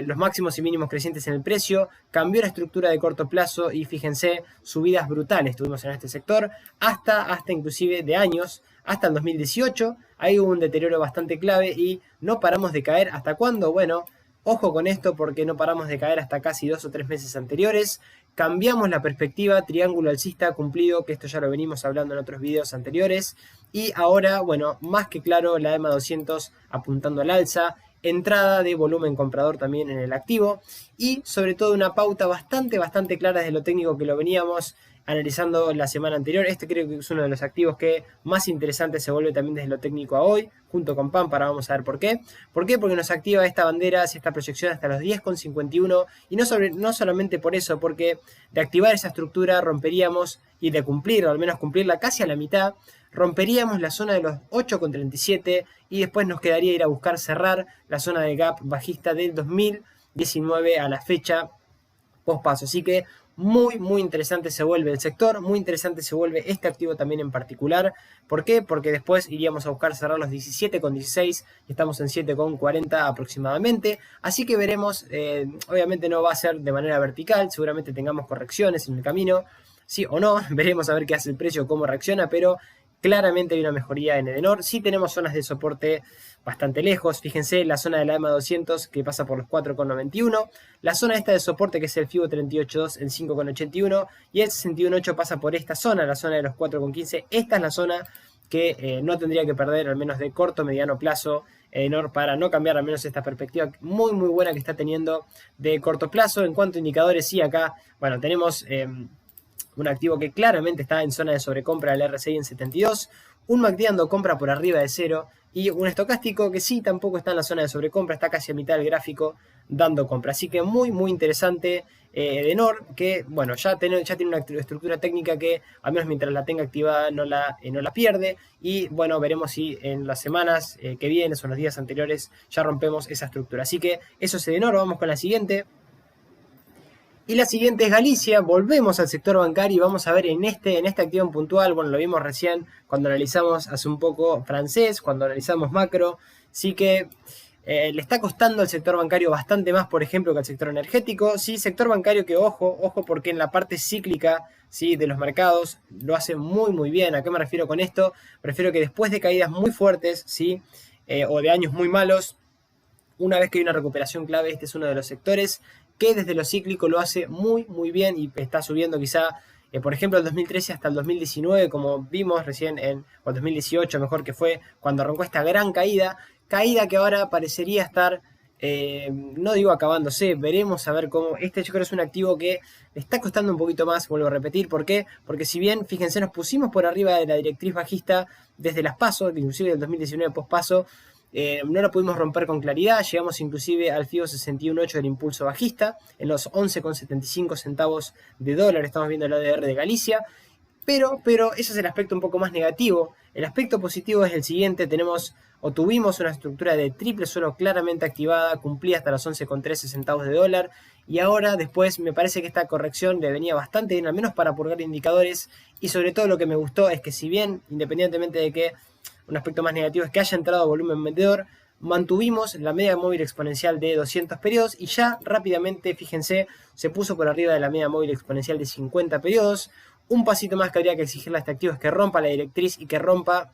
los máximos y mínimos crecientes en el precio, cambió la estructura de corto plazo y fíjense, subidas brutales tuvimos en este sector, hasta inclusive de años, hasta el 2018, ahí hubo un deterioro bastante clave y no paramos de caer. ¿Hasta cuándo? Bueno, ojo con esto porque no paramos de caer hasta casi 2 o 3 meses anteriores. cambiamos la perspectiva, triángulo alcista cumplido, que esto ya lo venimos hablando en otros videos anteriores, y ahora, bueno, más que claro, la EMA 200 apuntando al alza, entrada de volumen comprador también en el activo, y sobre todo una pauta bastante clara desde lo técnico que lo veníamos analizando la semana anterior. Este creo que es uno de los activos que más interesante se vuelve también desde lo técnico a hoy, junto con Pampara. Vamos a ver por qué. ¿Por qué? Porque nos activa esta bandera, esta proyección hasta los 10,51, y no solamente por eso, porque de activar esa estructura romperíamos, y de cumplir, o al menos cumplirla casi a la mitad, romperíamos la zona de los 8,37 y después nos quedaría ir a buscar cerrar la zona de gap bajista del 2019 a la fecha post paso. Así que muy interesante se vuelve el sector, muy interesante se vuelve este activo también en particular. ¿Por qué? Porque después iríamos a buscar cerrar los 17,16 y estamos en 7,40 aproximadamente. Así que veremos, obviamente no va a ser de manera vertical, seguramente tengamos correcciones en el camino, sí o no, veremos a ver qué hace el precio, cómo reacciona, pero claramente hay una mejoría en Edenor. Sí tenemos zonas de soporte bastante lejos. Fíjense la zona de la EMA 200 que pasa por los 4,91. La zona esta de soporte que es el FIBO 38.2 en 5,81. Y el 61.8 pasa por esta zona, la zona de los 4,15. Esta es la zona que no tendría que perder, al menos de corto mediano plazo, Edenor, para no cambiar al menos esta perspectiva muy buena que está teniendo de corto plazo. En cuanto a indicadores, sí, acá, bueno, tenemos un activo que claramente está en zona de sobrecompra del RSI en 72, un MACD dando compra por arriba de 0 y un estocástico que sí tampoco está en la zona de sobrecompra, está casi a mitad del gráfico dando compra. Así que muy interesante Edenor, que bueno, ya tiene una estructura técnica que al menos mientras la tenga activada no la pierde, y bueno, veremos si en las semanas que vienen o en los días anteriores ya rompemos esa estructura. Así que eso es Edenor. Vamos con la siguiente. Y la siguiente es Galicia. Volvemos al sector bancario y vamos a ver en este activo en puntual, bueno, lo vimos recién cuando analizamos hace un poco francés, cuando analizamos macro, sí que le está costando al sector bancario bastante más, por ejemplo, que al sector energético. Sí, sector bancario que ojo, porque en la parte cíclica, ¿sí?, de los mercados lo hace muy bien. ¿A qué me refiero con esto? Prefiero que después de caídas muy fuertes, ¿sí?, o de años muy malos, una vez que hay una recuperación clave, este es uno de los sectores que desde lo cíclico lo hace muy bien y está subiendo quizá, por ejemplo, el 2013 hasta el 2019, como vimos recién o el 2018 mejor, que fue cuando arrancó esta gran caída que ahora parecería estar, no digo acabándose, veremos a ver cómo. Este yo creo es un activo que le está costando un poquito más, vuelvo a repetir. ¿Por qué? Porque si bien, fíjense, nos pusimos por arriba de la directriz bajista desde las PASO, inclusive del 2019 post PASO, no lo pudimos romper con claridad, llegamos inclusive al FIBO 61.8 del impulso bajista, en los 11,75 centavos de dólar, estamos viendo el ADR de Galicia, pero ese es el aspecto un poco más negativo. El aspecto positivo es el siguiente: tuvimos una estructura de triple suelo claramente activada, cumplía hasta los 11,13 centavos de dólar, y ahora después me parece que esta corrección le venía bastante bien, al menos para purgar indicadores, y sobre todo lo que me gustó es que si bien, independientemente de que un aspecto más negativo es que haya entrado volumen vendedor, mantuvimos la media móvil exponencial de 200 periodos y ya rápidamente, fíjense, se puso por arriba de la media móvil exponencial de 50 periodos. Un pasito más que habría que exigirle a este activo es que rompa la directriz y que rompa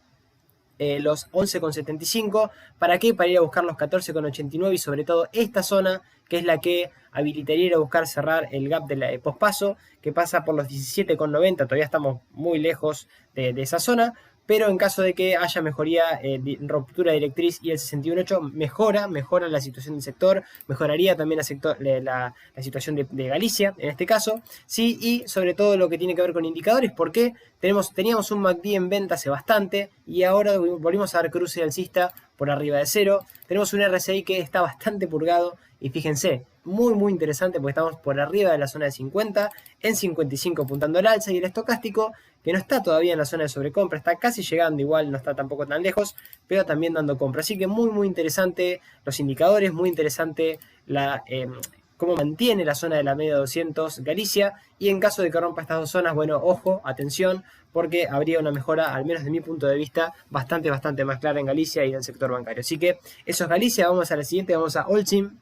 los 11,75. ¿Para qué? Para ir a buscar los 14,89 y sobre todo esta zona, que es la que habilitaría ir a buscar cerrar el gap de la pospaso, que pasa por los 17,90. Todavía estamos muy lejos de esa zona, pero en caso de que haya mejoría, ruptura directriz y el 61.8 mejora la situación del sector, mejoraría también la situación de Galicia, en este caso, sí, y sobre todo lo que tiene que ver con indicadores, porque teníamos un MACD en venta hace bastante, y ahora volvimos a dar cruce alcista por arriba de 0, tenemos un RSI que está bastante purgado, y fíjense, muy interesante porque estamos por arriba de la zona de 50, en 55 apuntando al alza, y el estocástico, que no está todavía en la zona de sobrecompra, está casi llegando, igual no está tampoco tan lejos, pero también dando compra. Así que muy interesante los indicadores, muy interesante cómo mantiene la zona de la media 200 Galicia, y en caso de que rompa estas dos zonas, bueno, ojo, atención, porque habría una mejora, al menos de mi punto de vista, bastante más clara en Galicia y en el sector bancario. Así que eso es Galicia. Vamos a la siguiente, vamos a Holcim.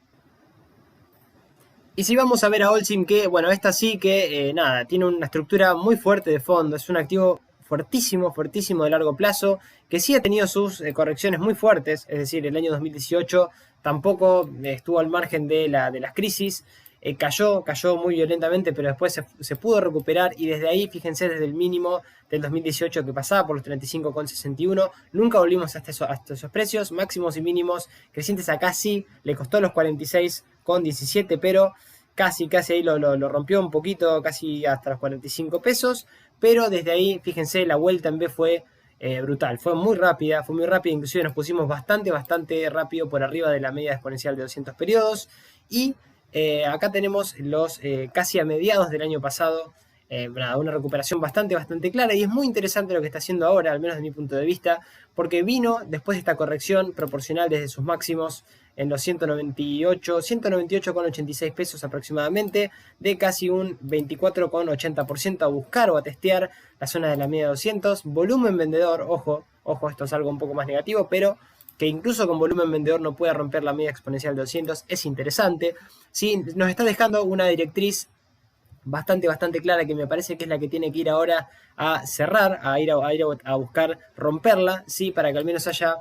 Y si vamos a ver a Holcim, que bueno, esta sí que tiene una estructura muy fuerte de fondo, es un activo fuertísimo de largo plazo, que sí ha tenido sus correcciones muy fuertes, es decir, el año 2018 tampoco estuvo al margen de las crisis, cayó muy violentamente, pero después se pudo recuperar y desde ahí, fíjense, desde el mínimo del 2018 que pasaba por los 35,61, nunca volvimos hasta esos precios, máximos y mínimos crecientes acá sí, le costó los 46,17, pero casi ahí lo rompió un poquito, casi hasta los 45 pesos, pero desde ahí, fíjense, la vuelta en B fue brutal, fue muy rápida, inclusive nos pusimos bastante rápido por arriba de la media exponencial de 200 periodos y acá tenemos los casi a mediados del año pasado, una recuperación bastante clara y es muy interesante lo que está haciendo ahora, al menos desde mi punto de vista, porque vino después de esta corrección proporcional desde sus máximos en los 198,86 pesos aproximadamente, de casi un 24,80% a buscar o a testear la zona de la media 200, volumen vendedor, ojo, esto es algo un poco más negativo, pero que incluso con volumen vendedor no pueda romper la media exponencial de 200, es interesante. ¿Sí? Nos está dejando una directriz bastante clara que me parece que es la que tiene que ir ahora a cerrar, a ir a buscar romperla, ¿sí? Para que al menos haya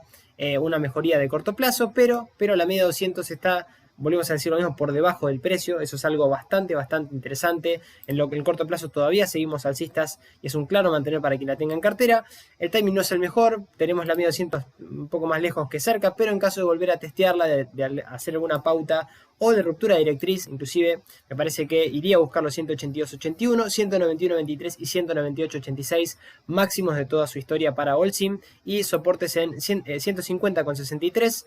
una mejoría de corto plazo, pero la media 200 está, volvemos a decir lo mismo, por debajo del precio. Eso es algo bastante interesante. En lo que en corto plazo todavía seguimos alcistas y es un claro mantener para quien la tenga en cartera. El timing no es el mejor, tenemos la media 200 un poco más lejos que cerca, pero en caso de volver a testearla, de hacer alguna pauta o de ruptura de directriz, inclusive me parece que iría a buscar los 182.81, 191.23 y 198.86 máximos de toda su historia para Holcim y soportes en 150,63,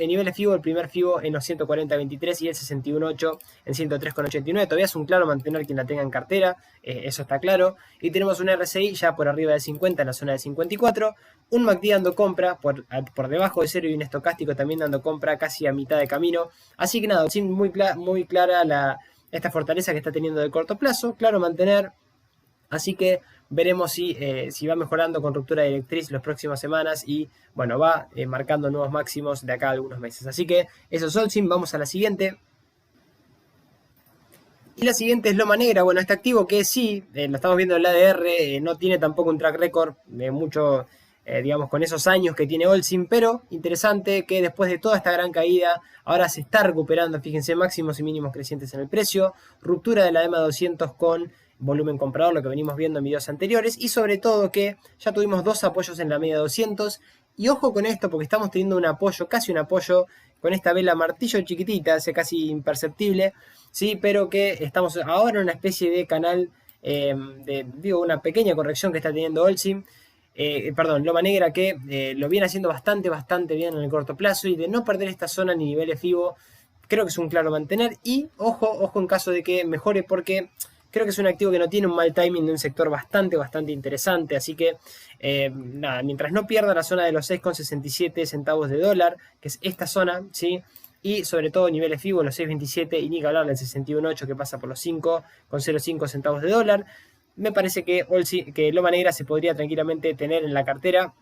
nivel de FIBO, el primer FIBO en los 140.23 y el 61.8 en 103,89. Todavía es un claro mantener quien la tenga en cartera, eso está claro. Y tenemos un RSI ya por arriba de 50 en la zona de 54, un MACD dando compra por debajo de 0 y un estocástico también dando compra casi a mitad de camino. Así que nada, muy clara esta fortaleza que está teniendo de corto plazo, claro mantener. Así que veremos si va mejorando con ruptura de directriz las próximas semanas y bueno, va marcando nuevos máximos de acá a algunos meses. Así que eso es Holcim, vamos a la siguiente. Y la siguiente es Loma Negra, bueno, este activo que sí, lo estamos viendo en el ADR, no tiene tampoco un track record de mucho, digamos, con esos años que tiene Holcim, pero interesante que después de toda esta gran caída, ahora se está recuperando, fíjense, máximos y mínimos crecientes en el precio, ruptura de la EMA 200 con volumen comprador, lo que venimos viendo en videos anteriores, y sobre todo que ya tuvimos dos apoyos en la media 200, y ojo con esto porque estamos teniendo un apoyo, casi un apoyo, con esta vela martillo chiquitita, es casi imperceptible, ¿sí? Pero que estamos ahora en una especie de canal, una pequeña corrección que está teniendo Holcim, Loma Negra, que lo viene haciendo bastante bien en el corto plazo, y de no perder esta zona ni niveles FIBO, creo que es un claro mantener, y ojo en caso de que mejore porque creo que es un activo que no tiene un mal timing de un sector bastante interesante, así que nada, mientras no pierda la zona de los 6,67 centavos de dólar, que es esta zona, ¿sí? Y sobre todo niveles FIBO, los 6,27 y ni que hablar del 61,8 que pasa por los 5,05 centavos de dólar, me parece que Loma Negra se podría tranquilamente tener en la cartera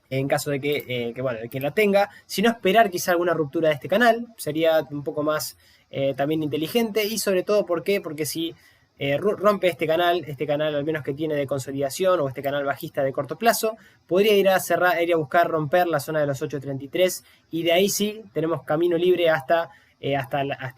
en caso de que quien la tenga, si no esperar quizá alguna ruptura de este canal, sería un poco más también inteligente y sobre todo, ¿por qué? Porque si rompe este canal al menos que tiene de consolidación o este canal bajista de corto plazo, podría ir a buscar romper la zona de los 8.33 y de ahí sí tenemos camino libre hasta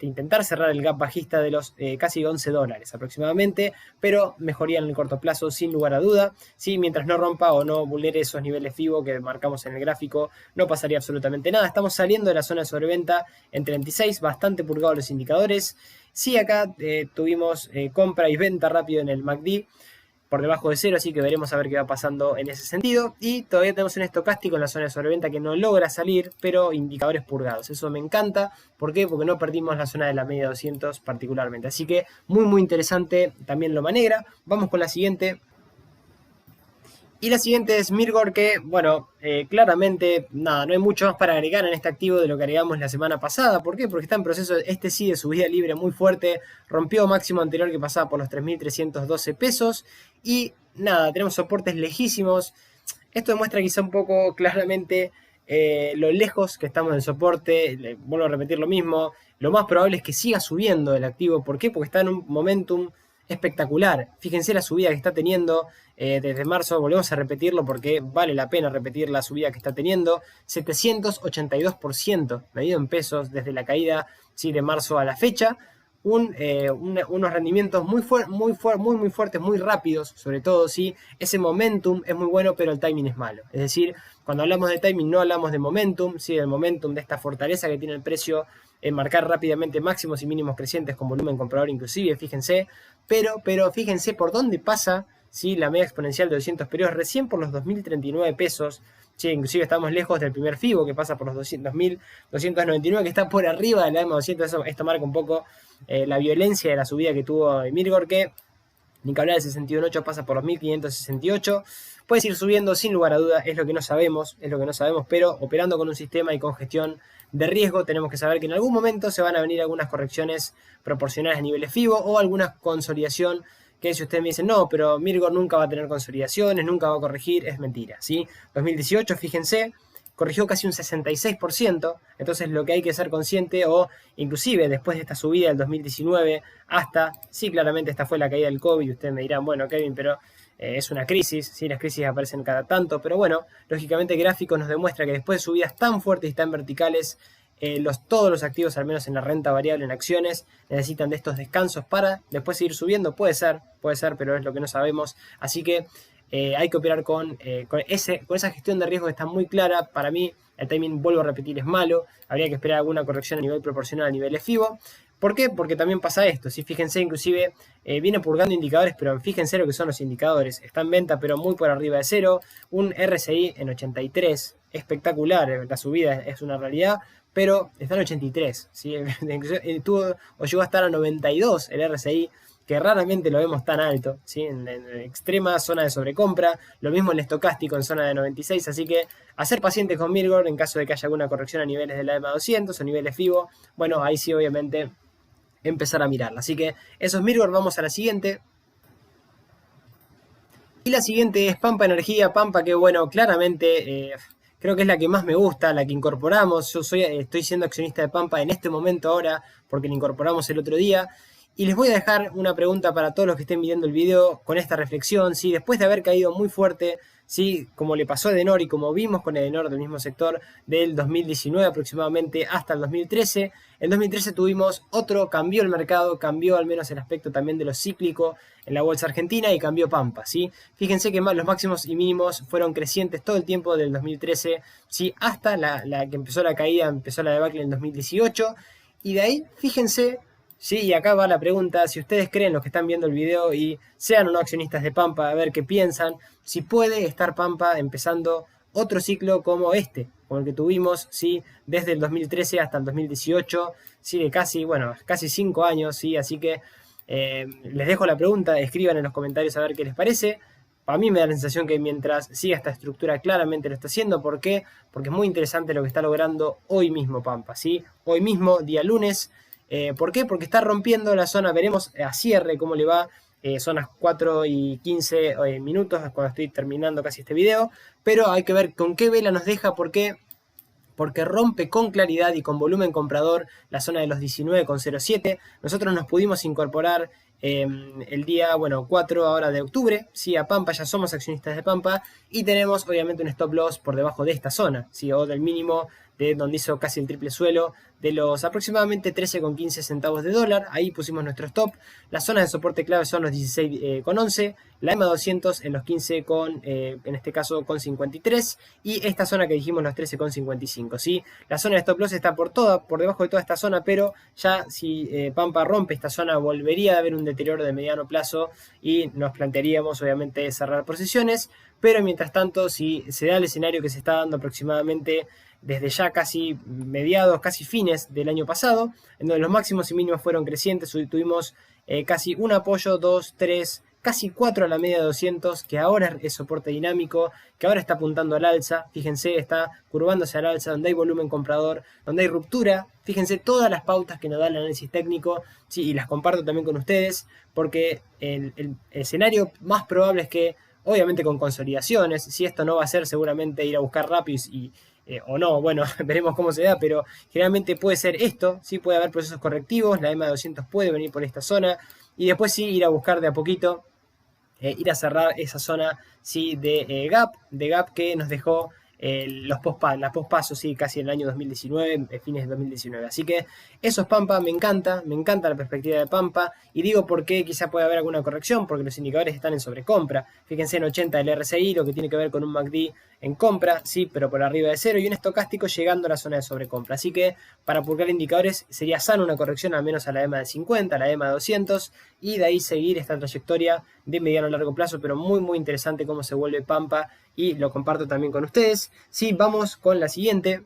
intentar cerrar el gap bajista de los casi $11 aproximadamente, pero mejoría en el corto plazo sin lugar a duda. ¿Sí? Mientras no rompa o no vulnere esos niveles FIBO que marcamos en el gráfico, no pasaría absolutamente nada. Estamos saliendo de la zona de sobreventa en 36, bastante purgados los indicadores. Sí, acá tuvimos compra y venta rápido en el MACD por debajo de 0, así que veremos a ver qué va pasando en ese sentido. Y todavía tenemos un estocástico en la zona de sobreventa que no logra salir, pero indicadores purgados. Eso me encanta. ¿Por qué? Porque no perdimos la zona de la media 200 particularmente. Así que muy interesante también Loma Negra. Vamos con la siguiente. Y la siguiente es Mirgor, que, bueno, claramente, nada, no hay mucho más para agregar en este activo de lo que agregamos la semana pasada. ¿Por qué? Porque está en proceso, sí, de subida libre muy fuerte. Rompió máximo anterior que pasaba por los 3.312 pesos. Y nada, tenemos soportes lejísimos. Esto demuestra quizá un poco claramente lo lejos que estamos del soporte. Vuelvo a repetir lo mismo. Lo más probable es que siga subiendo el activo. ¿Por qué? Porque está en un momentum espectacular. Fíjense la subida que está teniendo desde marzo, volvemos a repetirlo porque vale la pena repetir la subida que está teniendo, 782% medido en pesos desde la caída, ¿sí? De marzo a la fecha, unos rendimientos muy fuertes, muy rápidos, sobre todo, ¿sí? Ese momentum es muy bueno, pero el timing es malo. Es decir, cuando hablamos de timing no hablamos de momentum, ¿sí? El momentum de esta fortaleza que tiene el precio en marcar rápidamente máximos y mínimos crecientes con volumen comprador inclusive, fíjense, pero fíjense por dónde pasa, ¿sí? La media exponencial de 200 periodos, recién por los 2.039 pesos. Sí, inclusive estamos lejos del primer FIBO que pasa por los 2.299, que está por arriba de la EMA 200. Esto marca un poco la violencia de la subida que tuvo Mirgor, que ni que hablar del 61.8 pasa por los 1.568. Puede ir subiendo sin lugar a duda, es lo que no sabemos, pero operando con un sistema y con gestión de riesgo tenemos que saber que en algún momento se van a venir algunas correcciones proporcionales a niveles FIBO o alguna consolidación. Que si ustedes me dicen, no, pero Mirgor nunca va a tener consolidaciones, nunca va a corregir, es mentira, ¿sí? 2018, fíjense, corrigió casi un 66%, entonces lo que hay que ser consciente, o inclusive después de esta subida del 2019 hasta, sí, claramente esta fue la caída del COVID, ustedes me dirán, bueno, Kevin, pero es una crisis, sí, las crisis aparecen cada tanto, pero bueno, lógicamente el gráfico nos demuestra que después de subidas tan fuertes y tan verticales, todos los activos, al menos en la renta variable, en acciones, necesitan de estos descansos para después seguir subiendo. Puede ser, pero es lo que no sabemos. Así que hay que operar con esa gestión de riesgo que está muy clara. Para mí, el timing, vuelvo a repetir, es malo. Habría que esperar alguna corrección a nivel proporcional a nivel FIBO. ¿Por qué? Porque también pasa esto. Si fíjense, inclusive viene purgando indicadores, pero fíjense lo que son los indicadores. Está en venta, pero muy por arriba de cero. Un RSI en 83, espectacular. La subida es una realidad, pero está en 83. ¿Sí? O llegó a estar a 92 el RSI, que raramente lo vemos tan alto, ¿sí? En extrema zona de sobrecompra, lo mismo en el estocástico en zona de 96, así que a ser pacientes con Mirgor en caso de que haya alguna corrección a niveles de la EMA 200 o niveles FIBO, bueno, ahí sí obviamente empezar a mirarla. Así que eso es Mirgor, vamos a la siguiente. Y la siguiente es Pampa Energía, Pampa que bueno, claramente creo que es la que más me gusta, la que incorporamos. Yo estoy siendo accionista de Pampa en este momento ahora, porque la incorporamos el otro día. Y les voy a dejar una pregunta para todos los que estén viendo el video con esta reflexión. ¿Sí? Después de haber caído muy fuerte, ¿sí? Como le pasó a Edenor y como vimos con Edenor del mismo sector, del 2019 aproximadamente hasta el 2013. En 2013 tuvimos cambió el mercado, cambió al menos el aspecto también de lo cíclico en la bolsa argentina y cambió Pampa, ¿sí? Fíjense que los máximos y mínimos fueron crecientes todo el tiempo del 2013, ¿sí? Hasta la que empezó la caída, empezó la debacle en 2018. Y de ahí, fíjense. Sí, y acá va la pregunta, si ustedes creen, los que están viendo el video y sean o no accionistas de Pampa, a ver qué piensan, si puede estar Pampa empezando otro ciclo como el que tuvimos, ¿sí? Desde el 2013 hasta el 2018, ¿sí? De casi 5 años, ¿sí? Así que les dejo la pregunta, escriban en los comentarios a ver qué les parece. Para mí me da la sensación que mientras siga esta estructura claramente lo está haciendo. ¿Por qué? Porque es muy interesante lo que está logrando hoy mismo Pampa, ¿sí? Hoy mismo, día lunes. ¿Por qué? Porque está rompiendo la zona, veremos a cierre cómo le va, son las 4 y 15 minutos cuando estoy terminando casi este video, pero hay que ver con qué vela nos deja, porque rompe con claridad y con volumen comprador la zona de los 19,07. Nosotros nos pudimos incorporar el día 4 ahora de octubre, ¿sí? A Pampa, ya somos accionistas de Pampa y tenemos obviamente un stop loss por debajo de esta zona, ¿sí? O del mínimo de donde hizo casi el triple suelo de los aproximadamente 13,15 centavos de dólar. Ahí pusimos nuestro stop. Las zonas de soporte clave son los 16,11, la EMA 200 en los 15 en este caso con 53 y esta zona que dijimos los 13,55, ¿sí? La zona de stop loss está por debajo de toda esta zona, pero ya si Pampa rompe esta zona volvería a haber un deterioro de mediano plazo y nos plantearíamos obviamente cerrar posiciones, pero mientras tanto si se da el escenario que se está dando aproximadamente desde ya casi mediados, casi fines del año pasado, en donde los máximos y mínimos fueron crecientes, tuvimos casi un apoyo, 2, 3, casi 4 a la media de 200, que ahora es soporte dinámico, que ahora está apuntando al alza, fíjense, está curvándose al alza, donde hay volumen comprador, donde hay ruptura, fíjense todas las pautas que nos da el análisis técnico, sí, y las comparto también con ustedes, porque el escenario más probable es que, obviamente con consolidaciones, si esto no va a ser seguramente ir a buscar rápido o no, bueno, veremos cómo se da, pero generalmente puede ser esto, sí puede haber procesos correctivos, la EMA 200 puede venir por esta zona, y después sí ir a buscar de a poquito, ir a cerrar esa zona sí de gap que nos dejó la pospaso, sí, casi en el año 2019, fines de 2019. Así que Eso es Pampa, me encanta la perspectiva de Pampa, y digo por qué quizá puede haber alguna corrección, porque los indicadores están en sobrecompra. Fíjense en 80 del RSI, lo que tiene que ver con un MACD en compra, sí, pero por arriba de cero, y un estocástico llegando a la zona de sobrecompra. Así que para purgar indicadores sería sano una corrección al menos a la EMA de 50, a la EMA de 200, y de ahí seguir esta trayectoria de mediano a largo plazo, pero muy interesante cómo se vuelve Pampa, y lo comparto también con ustedes. Sí, vamos con la siguiente.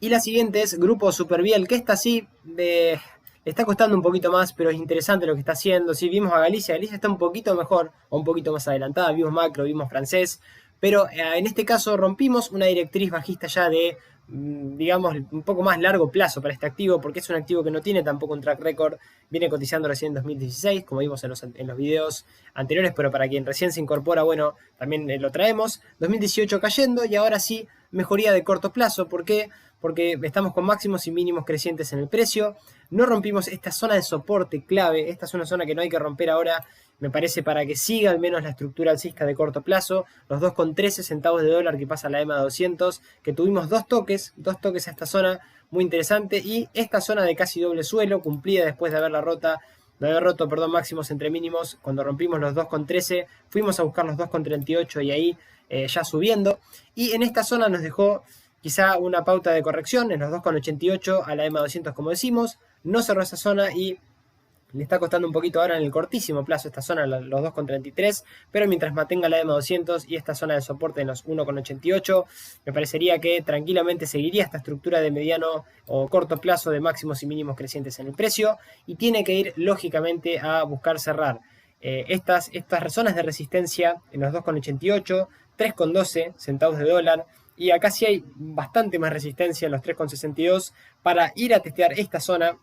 Y la siguiente es Grupo Superviel, que esta sí le está costando un poquito más, pero es interesante lo que está haciendo. Sí, vimos a Galicia está un poquito mejor, o un poquito más adelantada, vimos Macro, vimos Francés, pero en este caso rompimos una directriz bajista ya de, digamos, un poco más largo plazo para este activo, porque es un activo que no tiene tampoco un track record, viene cotizando recién en 2016, como vimos en los videos anteriores, pero para quien recién se incorpora, bueno, también lo traemos. 2018 cayendo, y ahora sí, mejoría de corto plazo. ¿Por qué? Porque estamos con máximos y mínimos crecientes en el precio. No rompimos esta zona de soporte clave. Esta es una zona que no hay que romper ahora, me parece, para que siga al menos la estructura alcista de corto plazo. Los 2,13 centavos de dólar que pasa la EMA 200, que tuvimos dos toques a esta zona, muy interesante. Y esta zona de casi doble suelo, cumplida después de haber roto máximos entre mínimos. Cuando rompimos los 2,13, fuimos a buscar los 2,38 y ahí ya subiendo. Y en esta zona nos dejó quizá una pauta de corrección en los 2,88 a la EMA 200, como decimos. No cerró esa zona y le está costando un poquito ahora en el cortísimo plazo esta zona, los 2,33, pero mientras mantenga la EMA 200 y esta zona de soporte en los 1,88, me parecería que tranquilamente seguiría esta estructura de mediano o corto plazo de máximos y mínimos crecientes en el precio, y tiene que ir lógicamente a buscar cerrar estas zonas de resistencia en los 2,88, 3,12 centavos de dólar. Y acá sí hay bastante más resistencia en los 3,62 para ir a testear esta zona,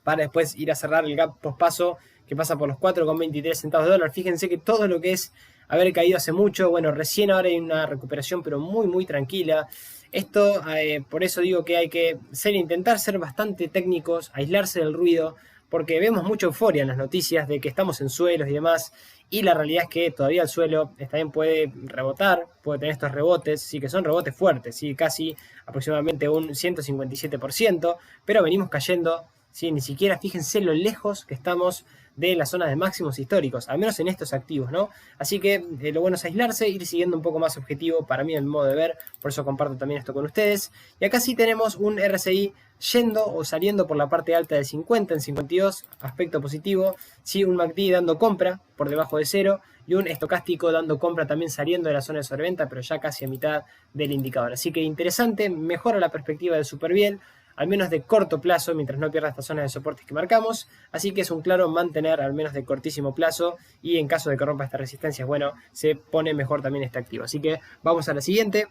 para después ir a cerrar el gap pospaso que pasa por los 4,23 centavos de dólar. Fíjense que todo lo que es haber caído hace mucho, bueno, recién ahora hay una recuperación, pero muy tranquila. Esto, por eso digo que hay que intentar ser bastante técnicos, aislarse del ruido, porque vemos mucha euforia en las noticias de que estamos en suelos y demás, y la realidad es que todavía el suelo también puede rebotar, puede tener estos rebotes, sí que son rebotes fuertes, sí, casi aproximadamente un 157%, pero venimos cayendo, sí, ni siquiera fíjense lo lejos que estamos de las zonas de máximos históricos, al menos en estos activos, ¿no? Así que lo bueno es aislarse, ir siguiendo un poco más objetivo, para mí el modo de ver, por eso comparto también esto con ustedes. Y acá sí tenemos un RSI yendo o saliendo por la parte alta de 50 en 52, aspecto positivo, sí, un MACD dando compra por debajo de cero, y un estocástico dando compra también saliendo de la zona de sobreventa, pero ya casi a mitad del indicador. Así que interesante, mejora la perspectiva de Superviel, al menos de corto plazo, mientras no pierda estas zonas de soportes que marcamos. Así que es un claro mantener, al menos de cortísimo plazo, y en caso de que rompa estas resistencias, bueno, se pone mejor también este activo. Así que vamos a la siguiente.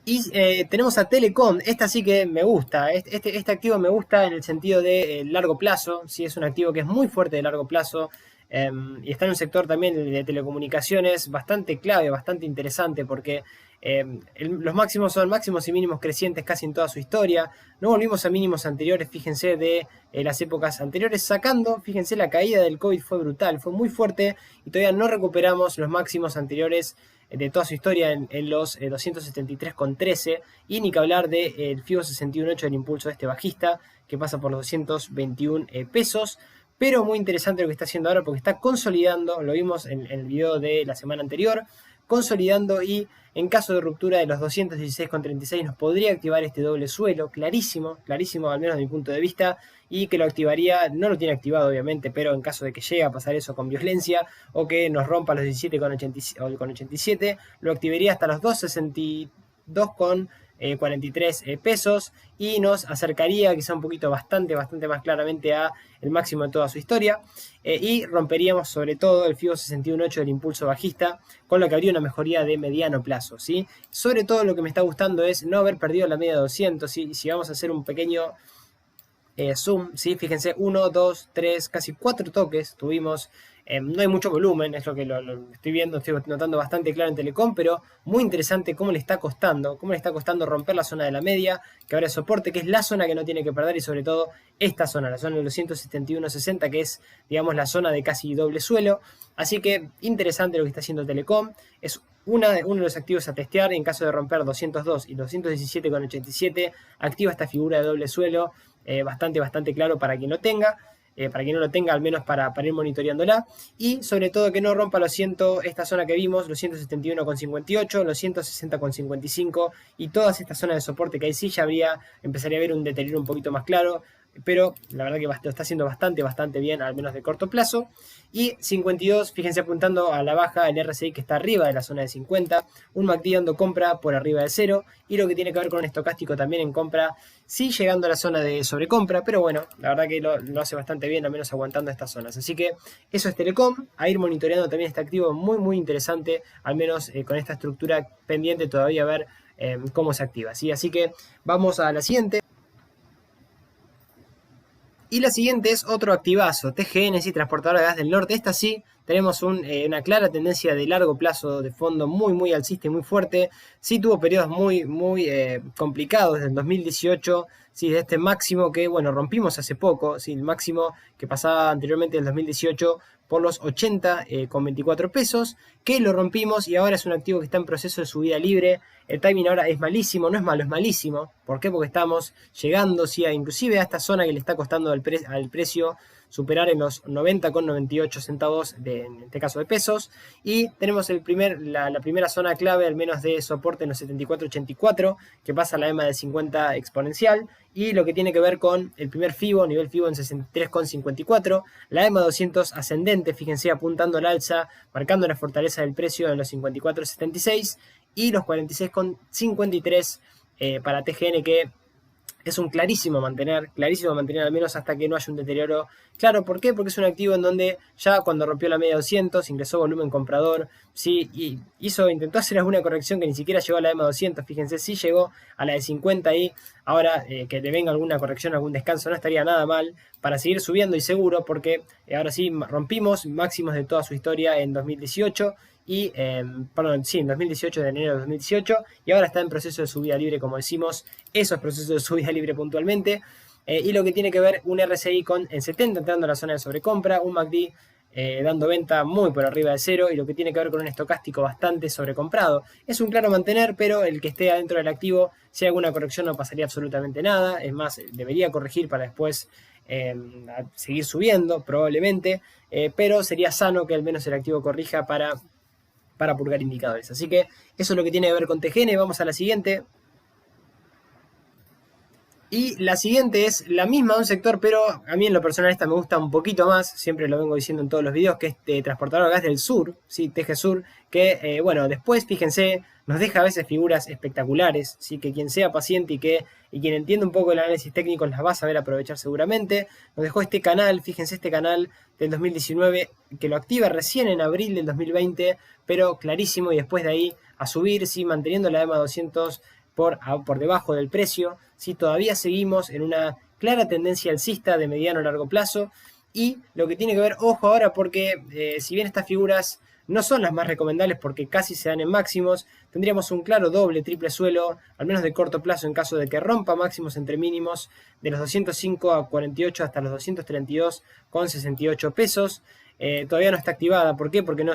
Y tenemos a Telecom. Esta sí que me gusta. Este activo me gusta en el sentido de largo plazo. Sí, es un activo que es muy fuerte de largo plazo. Y está en un sector también de telecomunicaciones bastante clave, bastante interesante, porque los máximos son máximos y mínimos crecientes casi en toda su historia. No volvimos a mínimos anteriores, fíjense, de las épocas anteriores, sacando, fíjense, la caída del COVID fue brutal, fue muy fuerte, y todavía no recuperamos los máximos anteriores de toda su historia en los 273,13, y ni que hablar del FIBO 61.8 del impulso de este bajista, que pasa por los 221 pesos. Pero muy interesante lo que está haciendo ahora, porque está consolidando, lo vimos en el video de la semana anterior, consolidando, y en caso de ruptura de los 216,36 nos podría activar este doble suelo, clarísimo, al menos desde mi punto de vista, y que lo activaría, no lo tiene activado obviamente, pero en caso de que llegue a pasar eso con violencia, o que nos rompa los 17,87, lo activaría hasta los 262,43 pesos, y nos acercaría quizá un poquito bastante más claramente a el máximo de toda su historia, y romperíamos sobre todo el FIBO 61.8 del impulso bajista, con lo que habría una mejoría de mediano plazo, ¿sí? Sobre todo lo que me está gustando es no haber perdido la media de 200, ¿sí? Si vamos a hacer un pequeño zoom, ¿sí? Fíjense, 1, 2, 3, casi 4 toques tuvimos No hay mucho volumen, es lo que lo estoy viendo, estoy notando bastante claro en Telecom, pero muy interesante cómo le está costando romper la zona de la media, que ahora es soporte, que es la zona que no tiene que perder, y sobre todo esta zona, la zona de los 171.60, que es, digamos, la zona de casi doble suelo. Así que interesante lo que está haciendo Telecom, es uno de los activos a testear. En caso de romper 202 y 217,87, activa esta figura de doble suelo, bastante claro para quien lo tenga. Para quien no lo tenga, al menos para ir monitoreándola, y sobre todo que no rompa esta zona que vimos, los 171,58, los 160,55 y todas estas zonas de soporte, que ahí sí ya empezaría a haber un deterioro un poquito más claro, pero la verdad que lo está haciendo bastante bien, al menos de corto plazo. Y 52, fíjense apuntando a la baja, el RSI que está arriba de la zona de 50, un MACD dando compra por arriba de 0, y lo que tiene que ver con un estocástico también en compra, sí llegando a la zona de sobrecompra, pero bueno, la verdad que lo hace bastante bien, al menos aguantando estas zonas. Así que eso es Telecom, a ir monitoreando también este activo muy interesante, al menos con esta estructura pendiente todavía a ver cómo se activa, ¿sí? Así que vamos a la siguiente. Y la siguiente es otro activazo, TGN, sí, transportadora de gas del norte. Esta sí, tenemos una clara tendencia de largo plazo de fondo muy alcista y muy fuerte. Sí tuvo periodos muy complicados desde el 2018, sí, de este máximo que, bueno, rompimos hace poco, sí, el máximo que pasaba anteriormente en el 2018 por los 80,24 pesos, que lo rompimos y ahora es un activo que está en proceso de subida libre. El timing ahora es malísimo, no es malo, es malísimo. ¿Por qué? Porque estamos llegando, sí, inclusive a esta zona que le está costando al precio superar en los 90,98 centavos, en este caso de pesos. Y tenemos la primera zona clave, al menos de soporte, en los 74,84, que pasa a la EMA de 50 exponencial. Y lo que tiene que ver con el primer FIBO, nivel FIBO en 63,54, la EMA 200 ascendente, fíjense, apuntando al alza, marcando la fortaleza del precio en los 54,76 y los 46,53 para TGN, que es un clarísimo mantener, al menos hasta que no haya un deterioro claro. ¿Por qué? Porque es un activo en donde ya cuando rompió la media 200 ingresó volumen comprador, sí, y intentó hacer alguna corrección que ni siquiera llegó a la EMA 200, fíjense, sí llegó a la de 50 y ahora que le venga alguna corrección, algún descanso, no estaría nada mal para seguir subiendo, y seguro, porque ahora sí rompimos máximos de toda su historia en 2018 y, perdón, sí, en 2018, de enero de 2018, y ahora está en proceso de subida libre, como decimos, esos procesos de subida libre puntualmente, y lo que tiene que ver un RSI en 70 entrando a la zona de sobrecompra, un MACD dando venta muy por arriba de 0, y lo que tiene que ver con un estocástico bastante sobrecomprado. Es un claro mantener, pero el que esté adentro del activo, si hay alguna corrección no pasaría absolutamente nada, es más, debería corregir para después seguir subiendo probablemente, pero sería sano que al menos el activo corrija para purgar indicadores. Así que eso es lo que tiene que ver con TGN. Vamos a la siguiente. Y la siguiente es la misma de un sector, pero a mí en lo personal esta me gusta un poquito más, siempre lo vengo diciendo en todos los videos, que es transportador de gas del sur, ¿sí? TG Sur, que bueno, después fíjense, nos deja a veces figuras espectaculares, ¿sí? Que quien sea paciente y quien entiende un poco el análisis técnico las va a saber aprovechar seguramente. Nos dejó este canal, fíjense, este canal del 2019, que lo activa recién en abril del 2020, pero clarísimo, y después de ahí a subir, ¿sí? Manteniendo la EMA 200 por debajo del precio, ¿sí? Todavía seguimos en una clara tendencia alcista de mediano a largo plazo, y lo que tiene que ver, ojo ahora, porque si bien estas figuras no son las más recomendables porque casi se dan en máximos, tendríamos un claro doble, triple suelo, al menos de corto plazo, en caso de que rompa máximos entre mínimos de los 205,48 hasta los 232,68 pesos. Todavía no está activada. ¿Por qué? Porque no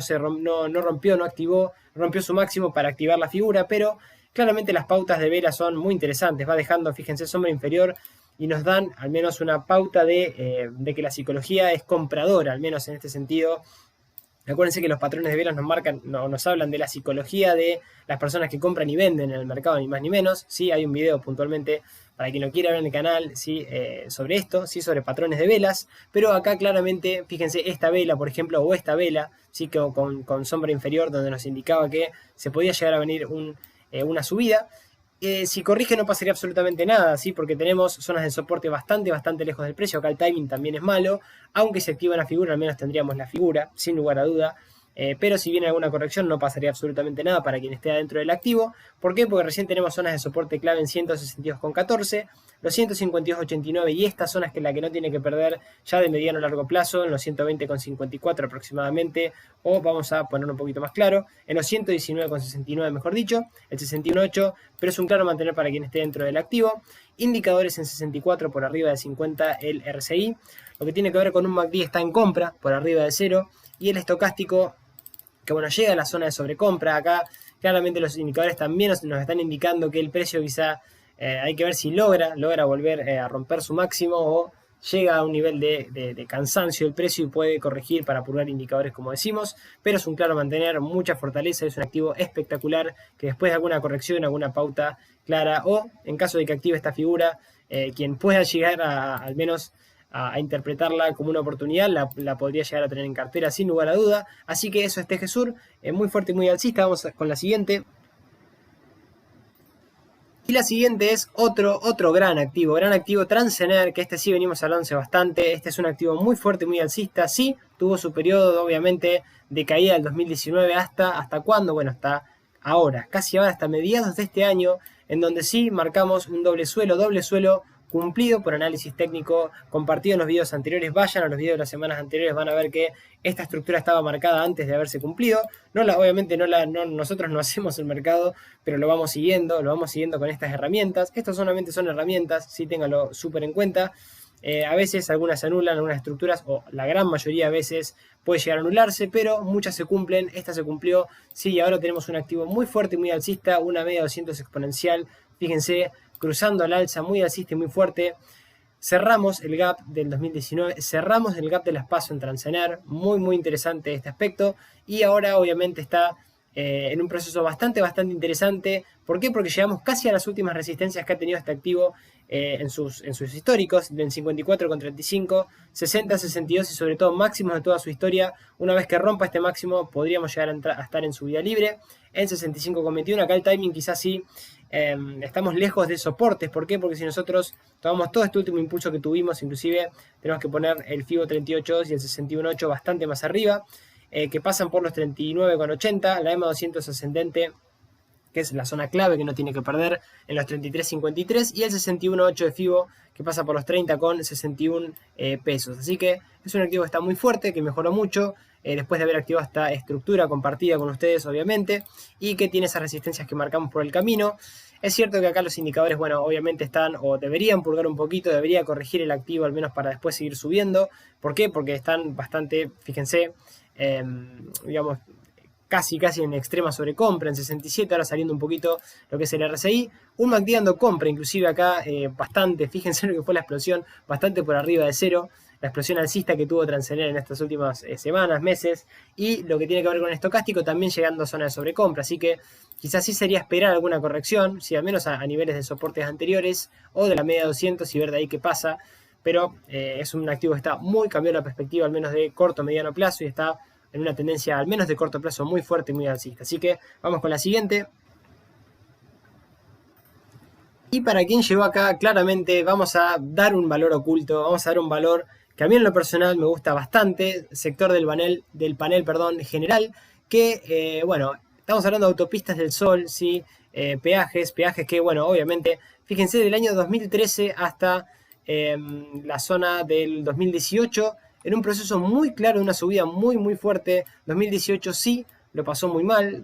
activó, rompió su máximo para activar la figura, pero claramente las pautas de vela son muy interesantes, va dejando, fíjense, sombra inferior, y nos dan al menos una pauta de que la psicología es compradora, al menos en este sentido. Acuérdense que los patrones de velas nos hablan de la psicología de las personas que compran y venden en el mercado, ni más ni menos. ¿Sí? Hay un video puntualmente para quien lo quiera ver en el canal, ¿sí? Sobre esto, ¿sí? Sobre patrones de velas, pero acá claramente, fíjense, esta vela, por ejemplo, o esta vela, ¿sí? con sombra inferior, donde nos indicaba que se podía llegar a venir una subida. Si corrige no pasaría absolutamente nada, ¿sí? Porque tenemos zonas de soporte bastante lejos del precio. Acá el timing también es malo, aunque se activa la figura, al menos tendríamos la figura, sin lugar a duda. pero si viene alguna corrección no pasaría absolutamente nada para quien esté adentro del activo. ¿Por qué? Porque recién tenemos zonas de soporte clave en 162,14, los 152,89 y esta zona es la que no tiene que perder ya de mediano a largo plazo, en los 120,54 aproximadamente, o vamos a ponerlo un poquito más claro, en los 119,69 mejor dicho, el 61,8, pero es un claro mantener para quien esté dentro del activo. Indicadores en 64 por arriba de 50 el RSI, lo que tiene que ver con un MACD está en compra por arriba de 0 y el estocástico que bueno, llega a la zona de sobrecompra. Acá claramente los indicadores también nos están indicando que el precio quizá hay que ver si logra volver a romper su máximo o llega a un nivel de cansancio del precio y puede corregir para purgar indicadores como decimos, pero es un claro mantener, mucha fortaleza, es un activo espectacular que después de alguna corrección, alguna pauta clara o en caso de que active esta figura, quien pueda llegar al menos a interpretarla como una oportunidad, la podría llegar a tener en cartera sin lugar a duda. Así que eso es TGSur, muy fuerte y muy alcista. Vamos con la siguiente. Y la siguiente es otro gran activo Transener, que este sí venimos hablando bastante. Este es un activo muy fuerte, muy alcista. Sí, tuvo su periodo obviamente de caída del 2019 ¿hasta cuándo? Bueno, hasta ahora, casi ahora, hasta mediados de este año, en donde sí marcamos un doble suelo cumplido por análisis técnico compartido en los videos anteriores. Vayan a los videos de las semanas anteriores, van a ver que esta estructura estaba marcada antes de haberse cumplido. Obviamente nosotros no hacemos el mercado, pero lo vamos siguiendo con estas herramientas. Estas solamente son herramientas, sí, ténganlo súper en cuenta. A veces algunas se anulan, algunas estructuras, o la gran mayoría de veces puede llegar a anularse, pero muchas se cumplen. Esta se cumplió, sí, y ahora tenemos un activo muy fuerte y muy alcista, una media 200 exponencial, fíjense, cruzando al alza, muy alcista y muy fuerte. Cerramos el gap del 2019, cerramos el gap de las PASO en Transener, muy interesante este aspecto, y ahora obviamente está en un proceso bastante interesante. ¿Por qué? Porque llegamos casi a las últimas resistencias que ha tenido este activo en sus históricos, en 54,35, 60, 62 y sobre todo máximos de toda su historia. Una vez que rompa este máximo podríamos llegar a estar en subida libre en 65,21. Acá el timing quizás sí estamos lejos de soportes. ¿Por qué? Porque si nosotros tomamos todo este último impulso que tuvimos, inclusive tenemos que poner el FIBO 38.2 y el 61.8 bastante más arriba, que pasan por los 39,80, la EMA 200 ascendente, que es la zona clave que no tiene que perder, en los 33,53, y el 61,8 de FIBO, que pasa por los 30,61 pesos. Así que es un activo que está muy fuerte, que mejoró mucho, después de haber activado esta estructura compartida con ustedes, obviamente, y que tiene esas resistencias que marcamos por el camino. Es cierto que acá los indicadores, bueno, obviamente están, o deberían purgar un poquito, debería corregir el activo al menos para después seguir subiendo. ¿Por qué? Porque están bastante, fíjense, digamos, casi en extrema sobrecompra, en 67, ahora saliendo un poquito lo que es el RSI. Un MACD dando compra, inclusive acá, bastante, fíjense lo que fue la explosión, bastante por arriba de cero, la explosión alcista que tuvo Transener en estas últimas semanas, meses, y lo que tiene que ver con el estocástico también llegando a zona de sobrecompra, así que quizás sí sería esperar alguna corrección, si al menos a niveles de soportes anteriores, o de la media 200 y ver de ahí qué pasa, pero es un activo que está muy cambiado la perspectiva, al menos de corto, mediano plazo, y está en una tendencia, al menos de corto plazo, muy fuerte y muy alcista. Así que vamos con la siguiente. Y para quien llegó acá, claramente vamos a dar un valor oculto, vamos a dar un valor que a mí en lo personal me gusta bastante, sector del panel general, que, bueno, estamos hablando de autopistas del sol, ¿sí? Peajes que, bueno, obviamente, fíjense, del año 2013 hasta la zona del 2018, en un proceso muy claro de una subida muy fuerte. 2018 sí lo pasó muy mal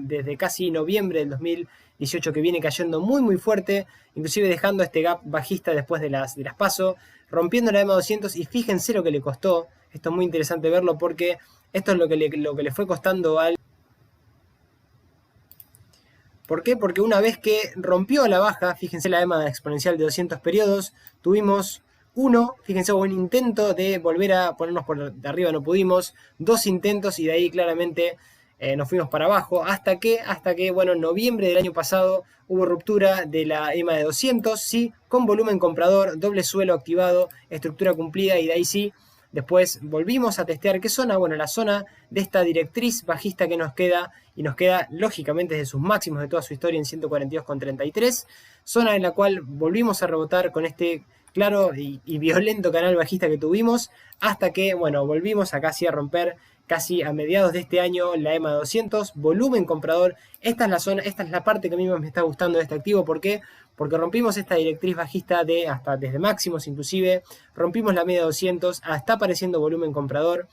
desde casi noviembre del 2018, que viene cayendo muy fuerte, inclusive dejando este gap bajista después de las PASO, rompiendo la EMA 200, y fíjense lo que le costó. Esto es muy interesante verlo porque esto es lo que le fue costando al... ¿Por qué? Porque una vez que rompió a la baja, fíjense la EMA exponencial de 200 periodos, tuvimos fíjense, un intento de volver a ponernos por arriba, no pudimos, 2 intentos y de ahí claramente nos fuimos para abajo, hasta que, bueno, en noviembre del año pasado hubo ruptura de la EMA de 200, sí, con volumen comprador, doble suelo activado, estructura cumplida, y de ahí sí, después volvimos a testear qué zona, bueno, la zona de esta directriz bajista que nos queda, y nos queda lógicamente desde sus máximos de toda su historia en 142,33, zona en la cual volvimos a rebotar con este claro y violento canal bajista que tuvimos, hasta que, bueno, volvimos acá sí a romper casi a mediados de este año la EMA 200, volumen comprador. Esta es la zona, esta es la parte que a mí más me está gustando de este activo. ¿Por qué? Porque rompimos esta directriz bajista de hasta desde máximos inclusive, rompimos la media 200, está apareciendo volumen comprador.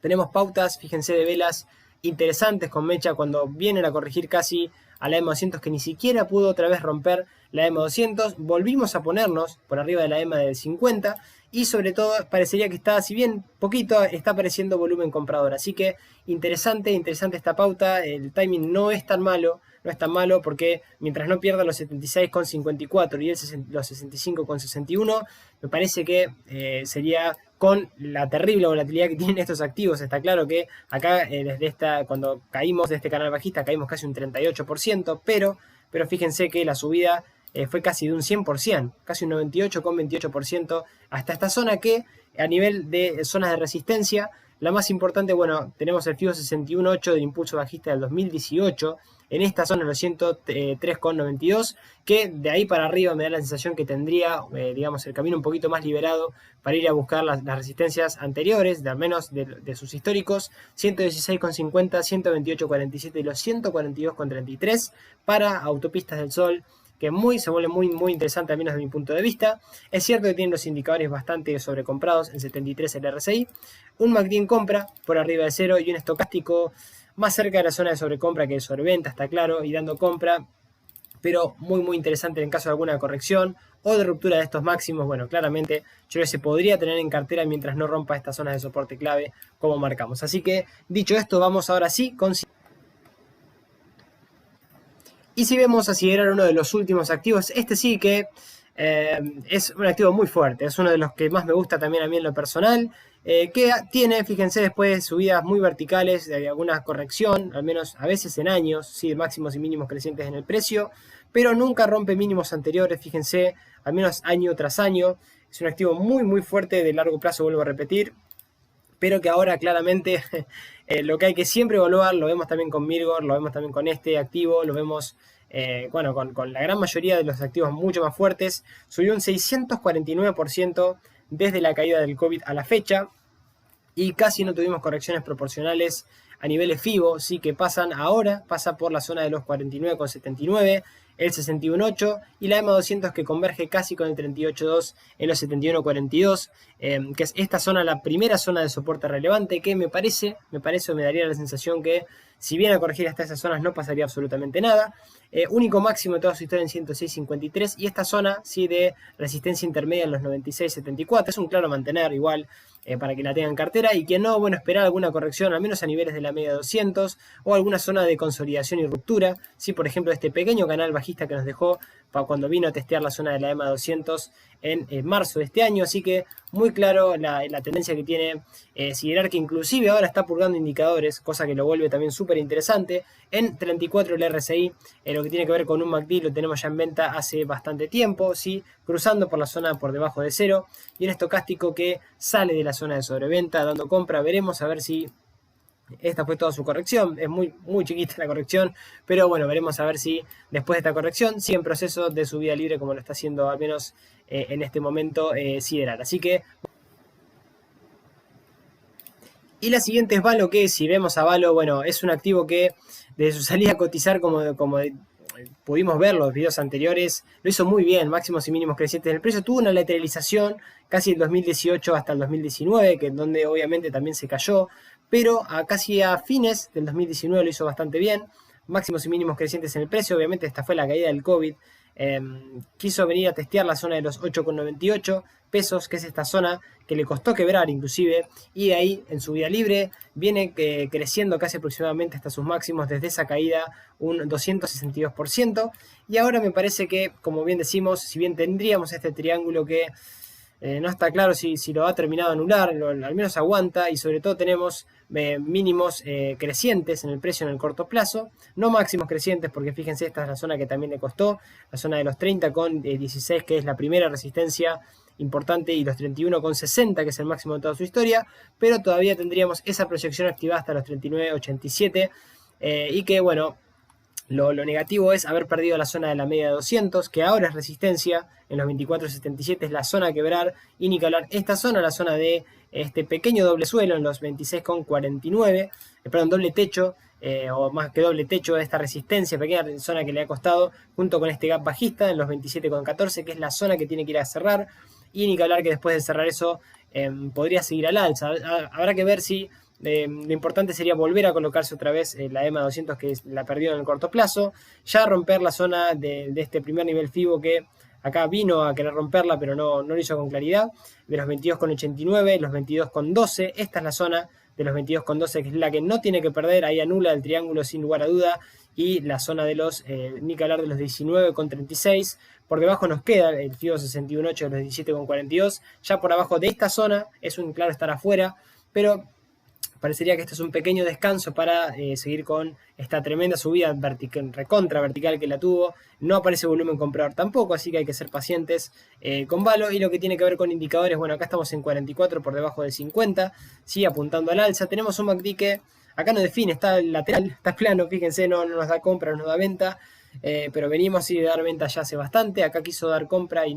Tenemos pautas, fíjense, de velas interesantes con mecha cuando vienen a corregir casi a la EMA 200, que ni siquiera pudo otra vez romper la EMA 200. Volvimos a ponernos por arriba de la EMA de 50 y sobre todo parecería que está, si bien poquito, está apareciendo volumen comprador. Así que interesante esta pauta. El timing no es tan malo. No es tan malo porque mientras no pierda los 76,54 y los 65,61, me parece que sería con la terrible volatilidad que tienen estos activos. Está claro que acá, cuando caímos de este canal bajista, caímos casi un 38%, pero fíjense que la subida fue casi de un 100%, casi un 98,28% hasta esta zona que a nivel de zonas de resistencia, la más importante, bueno, tenemos el FIBO 61.8 del impulso bajista del 2018, en esta zona los 103,92, que de ahí para arriba me da la sensación que tendría, digamos, el camino un poquito más liberado para ir a buscar las resistencias anteriores, de al menos de sus históricos, 116,50, 128,47 y los 142,33 para autopistas del Sol, que se vuelve muy interesante al menos desde mi punto de vista. Es cierto que tienen los indicadores bastante sobrecomprados, en 73 el RSI, un MACD en compra por arriba de cero y un estocástico más cerca de la zona de sobrecompra que de sobreventa, está claro, y dando compra, pero muy interesante en caso de alguna corrección o de ruptura de estos máximos. Bueno, claramente yo creo que se podría tener en cartera mientras no rompa estas zonas de soporte clave como marcamos. Así que, dicho esto, vamos ahora sí con... Y si vemos a Siderar, uno de los últimos activos, este sí que es un activo muy fuerte, es uno de los que más me gusta también a mí en lo personal, que tiene, fíjense, después subidas muy verticales, de alguna corrección, al menos a veces en años, sí, de máximos y mínimos crecientes en el precio, pero nunca rompe mínimos anteriores, fíjense, al menos año tras año. Es un activo muy fuerte de largo plazo, vuelvo a repetir, pero que ahora claramente lo que hay que siempre evaluar, lo vemos también con Mirgor, lo vemos también con este activo, lo vemos con la gran mayoría de los activos mucho más fuertes, subió un 649% desde la caída del COVID a la fecha y casi no tuvimos correcciones proporcionales a niveles FIBO, sí que pasa por la zona de los 49,79, el 61.8 y la EMA 200 que converge casi con el 38.2 en los 71.42, que es esta zona, la primera zona de soporte relevante, que me parece, me daría la sensación que si bien a corregir hasta esas zonas no pasaría absolutamente nada. Único máximo de toda su historia en 106.53 y esta zona sí de resistencia intermedia en los 96.74, es un claro mantener igual, para que la tengan en cartera y que no, bueno, esperar alguna corrección, al menos a niveles de la media 200 o alguna zona de consolidación y ruptura, ¿sí? Por ejemplo, este pequeño canal bajista que nos dejó cuando vino a testear la zona de la EMA 200 en marzo de este año, así que muy claro la tendencia que tiene Siderar, que inclusive ahora está purgando indicadores, cosa que lo vuelve también súper interesante. En 34 el RSI, lo que tiene que ver con un MACD lo tenemos ya en venta hace bastante tiempo, ¿sí? Cruzando por la zona por debajo de cero, y un estocástico que sale de la zona de sobreventa dando compra. Veremos a ver si esta fue toda su corrección, es muy chiquita la corrección, pero bueno, veremos a ver si después de esta corrección sigue en proceso de subida libre como lo está haciendo al menos en este momento Siderar. Así que... Y la siguiente es Valo, que si vemos a Valo, bueno, es un activo que desde su salida a cotizar, como pudimos ver los videos anteriores, lo hizo muy bien, máximos y mínimos crecientes del precio, tuvo una lateralización casi del 2018 hasta el 2019, que donde obviamente también se cayó, pero casi a fines del 2019 lo hizo bastante bien, máximos y mínimos crecientes en el precio. Obviamente esta fue la caída del COVID, quiso venir a testear la zona de los 8,98 pesos, que es esta zona que le costó quebrar inclusive, y de ahí en su vida libre viene creciendo casi aproximadamente hasta sus máximos desde esa caída un 262%, y ahora me parece que, como bien decimos, si bien tendríamos este triángulo que no está claro si lo ha terminado de anular, al menos aguanta, y sobre todo tenemos mínimos crecientes en el precio en el corto plazo, no máximos crecientes, porque fíjense, esta es la zona que también le costó, la zona de los 30,16, que es la primera resistencia importante, y los 31,60, que es el máximo de toda su historia, pero todavía tendríamos esa proyección activada hasta los 39,87, y que bueno, Lo negativo es haber perdido la zona de la media de 200, que ahora es resistencia, en los 24.77 es la zona a quebrar, y ni que hablar esta zona, la zona de este pequeño doble suelo en los 26,49, perdón, doble techo, o más que doble techo, esta resistencia, pequeña zona que le ha costado, junto con este gap bajista en los 27,14, que es la zona que tiene que ir a cerrar, y ni que hablar que después de cerrar eso podría seguir al alza. Habrá que ver si lo importante sería volver a colocarse otra vez la EMA 200 que la perdió en el corto plazo, ya romper la zona de este primer nivel FIBO que acá vino a querer romperla pero no lo hizo con claridad, de los 22,89, los 22,12, esta es la zona de los 22,12 que es la que no tiene que perder, ahí anula el triángulo sin lugar a duda, y la zona de los, ni que hablar de los 19,36, por debajo nos queda el FIBO 61.8 de los 17,42, ya por abajo de esta zona es un claro estar afuera, pero parecería que este es un pequeño descanso para seguir con esta tremenda subida recontra vertical que la tuvo. No aparece volumen comprador tampoco, así que hay que ser pacientes con Valo. Y lo que tiene que ver con indicadores, bueno, acá estamos en 44 por debajo de 50, sí, apuntando al alza. Tenemos un MACD que acá no define, está lateral, está plano, fíjense, no nos da compra, no nos da venta, pero venimos así de dar venta ya hace bastante. Acá quiso dar compra y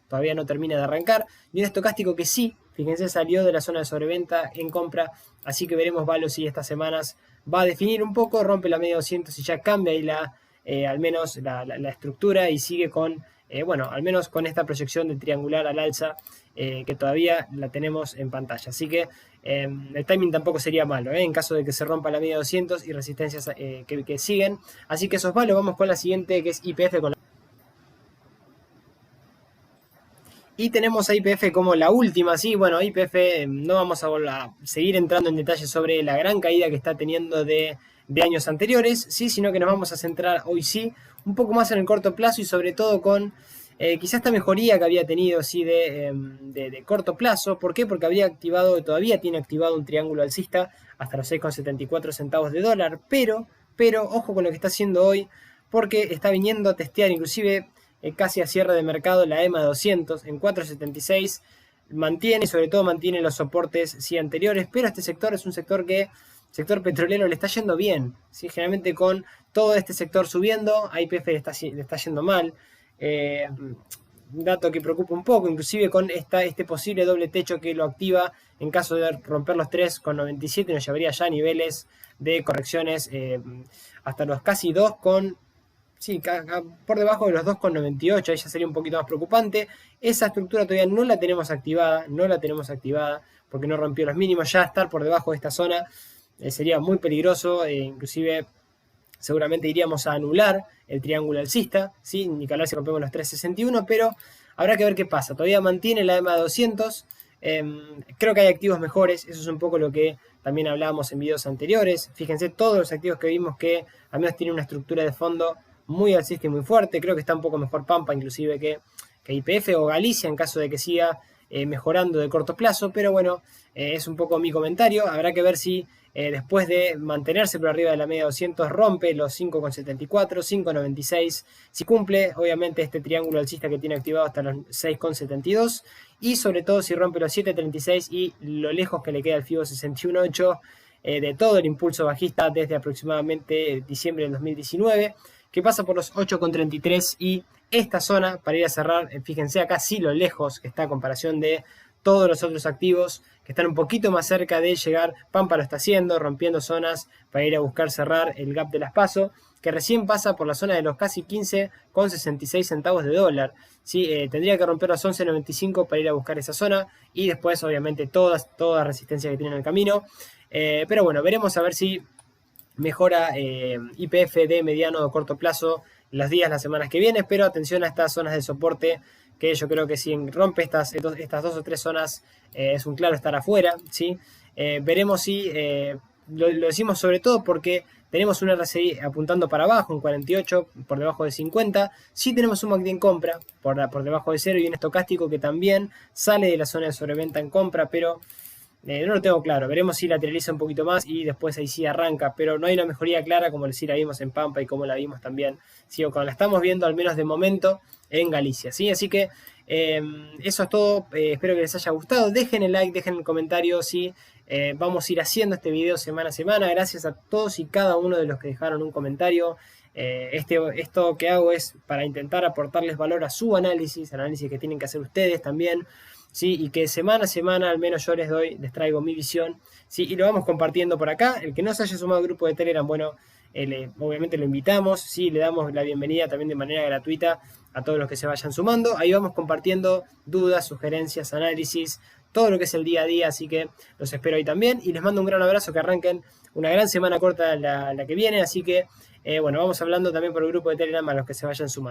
todavía no termina de arrancar. Y un estocástico que sí, fíjense, salió de la zona de sobreventa en compra, así que veremos Valo si estas semanas va a definir un poco, rompe la media 200 y ya cambia ahí al menos la estructura y sigue con, bueno, al menos con esta proyección de triangular al alza que todavía la tenemos en pantalla. Así que el timing tampoco sería malo, en caso de que se rompa la media 200 y resistencias que siguen. Así que eso es Valo. Vamos con la siguiente, que es YPF con Y tenemos a YPF como la última, sí, bueno, YPF no vamos a seguir entrando en detalles sobre la gran caída que está teniendo de años anteriores, sí, sino que nos vamos a centrar hoy sí, un poco más en el corto plazo y sobre todo con quizás esta mejoría que había tenido, sí, de corto plazo. ¿Por qué? Porque había activado, todavía tiene activado un triángulo alcista hasta los 6,74 centavos de dólar, pero, ojo con lo que está haciendo hoy, porque está viniendo a testear inclusive casi a cierre de mercado la EMA 200 en 4.76, sobre todo mantiene los soportes sí, anteriores, pero este sector es un sector sector petrolero le está yendo bien, ¿sí? Generalmente con todo este sector subiendo, a YPF le está yendo mal, un dato que preocupa un poco, inclusive con este posible doble techo que lo activa en caso de romper los 3,97 nos llevaría ya a niveles de correcciones hasta los casi 2 con... Sí, por debajo de los 2,98, ahí ya sería un poquito más preocupante. Esa estructura todavía no la tenemos activada, porque no rompió los mínimos. Ya estar por debajo de esta zona sería muy peligroso, inclusive seguramente iríamos a anular el triángulo alcista, ¿sí? Ni que hablar si rompemos los 3,61, pero habrá que ver qué pasa. Todavía mantiene la EMA 200, creo que hay activos mejores, eso es un poco lo que también hablábamos en videos anteriores. Fíjense, todos los activos que vimos que al menos tienen una estructura de fondo muy alcista y muy fuerte. Creo que está un poco mejor Pampa inclusive que YPF o Galicia en caso de que siga mejorando de corto plazo, pero bueno, es un poco mi comentario. Habrá que ver si después de mantenerse por arriba de la media 200 rompe los 5,74, 5,96, si cumple obviamente este triángulo alcista que tiene activado hasta los 6,72 y sobre todo si rompe los 7,36 y lo lejos que le queda el FIBO 61.8 de todo el impulso bajista desde aproximadamente diciembre del 2019, que pasa por los 8,33 y esta zona para ir a cerrar, fíjense acá sí lo lejos que está a comparación de todos los otros activos que están un poquito más cerca de llegar. Pampa lo está haciendo, rompiendo zonas para ir a buscar cerrar el gap de las PASO, que recién pasa por la zona de los casi 15,66 centavos de dólar. ¿Sí? Tendría que romper los 11,95 para ir a buscar esa zona y después obviamente toda resistencia que tiene en el camino. Pero bueno, veremos a ver si mejora YPF de mediano o corto plazo los días, las semanas que vienen, pero atención a estas zonas de soporte que yo creo que si rompe estas 2 o 3 zonas es un claro estar afuera, ¿sí? Veremos si, lo decimos sobre todo porque tenemos un RSI apuntando para abajo, un 48 por debajo de 50, sí tenemos un MACD en compra por debajo de 0 y un estocástico que también sale de la zona de sobreventa en compra, pero no lo tengo claro. Veremos si lateraliza un poquito más y después ahí sí arranca, pero no hay una mejoría clara como si la vimos en Pampa y como la vimos también, sí, o como la estamos viendo al menos de momento en Galicia, ¿sí? Así que eso es todo, espero que les haya gustado, dejen el like, dejen el comentario, ¿sí? Vamos a ir haciendo este video semana a semana, gracias a todos y cada uno de los que dejaron un comentario, Esto que hago es para intentar aportarles valor a su análisis que tienen que hacer ustedes también, ¿sí? Y que semana a semana al menos yo les traigo mi visión, ¿sí? Y lo vamos compartiendo por acá. El que no se haya sumado al grupo de Telegram, bueno, obviamente lo invitamos, ¿sí? Le damos la bienvenida también de manera gratuita a todos los que se vayan sumando. Ahí vamos compartiendo dudas, sugerencias, análisis, todo lo que es el día a día, así que los espero ahí también. Y les mando un gran abrazo, que arranquen una gran semana corta la que viene, así que bueno, vamos hablando también por el grupo de Telegram a los que se vayan sumando.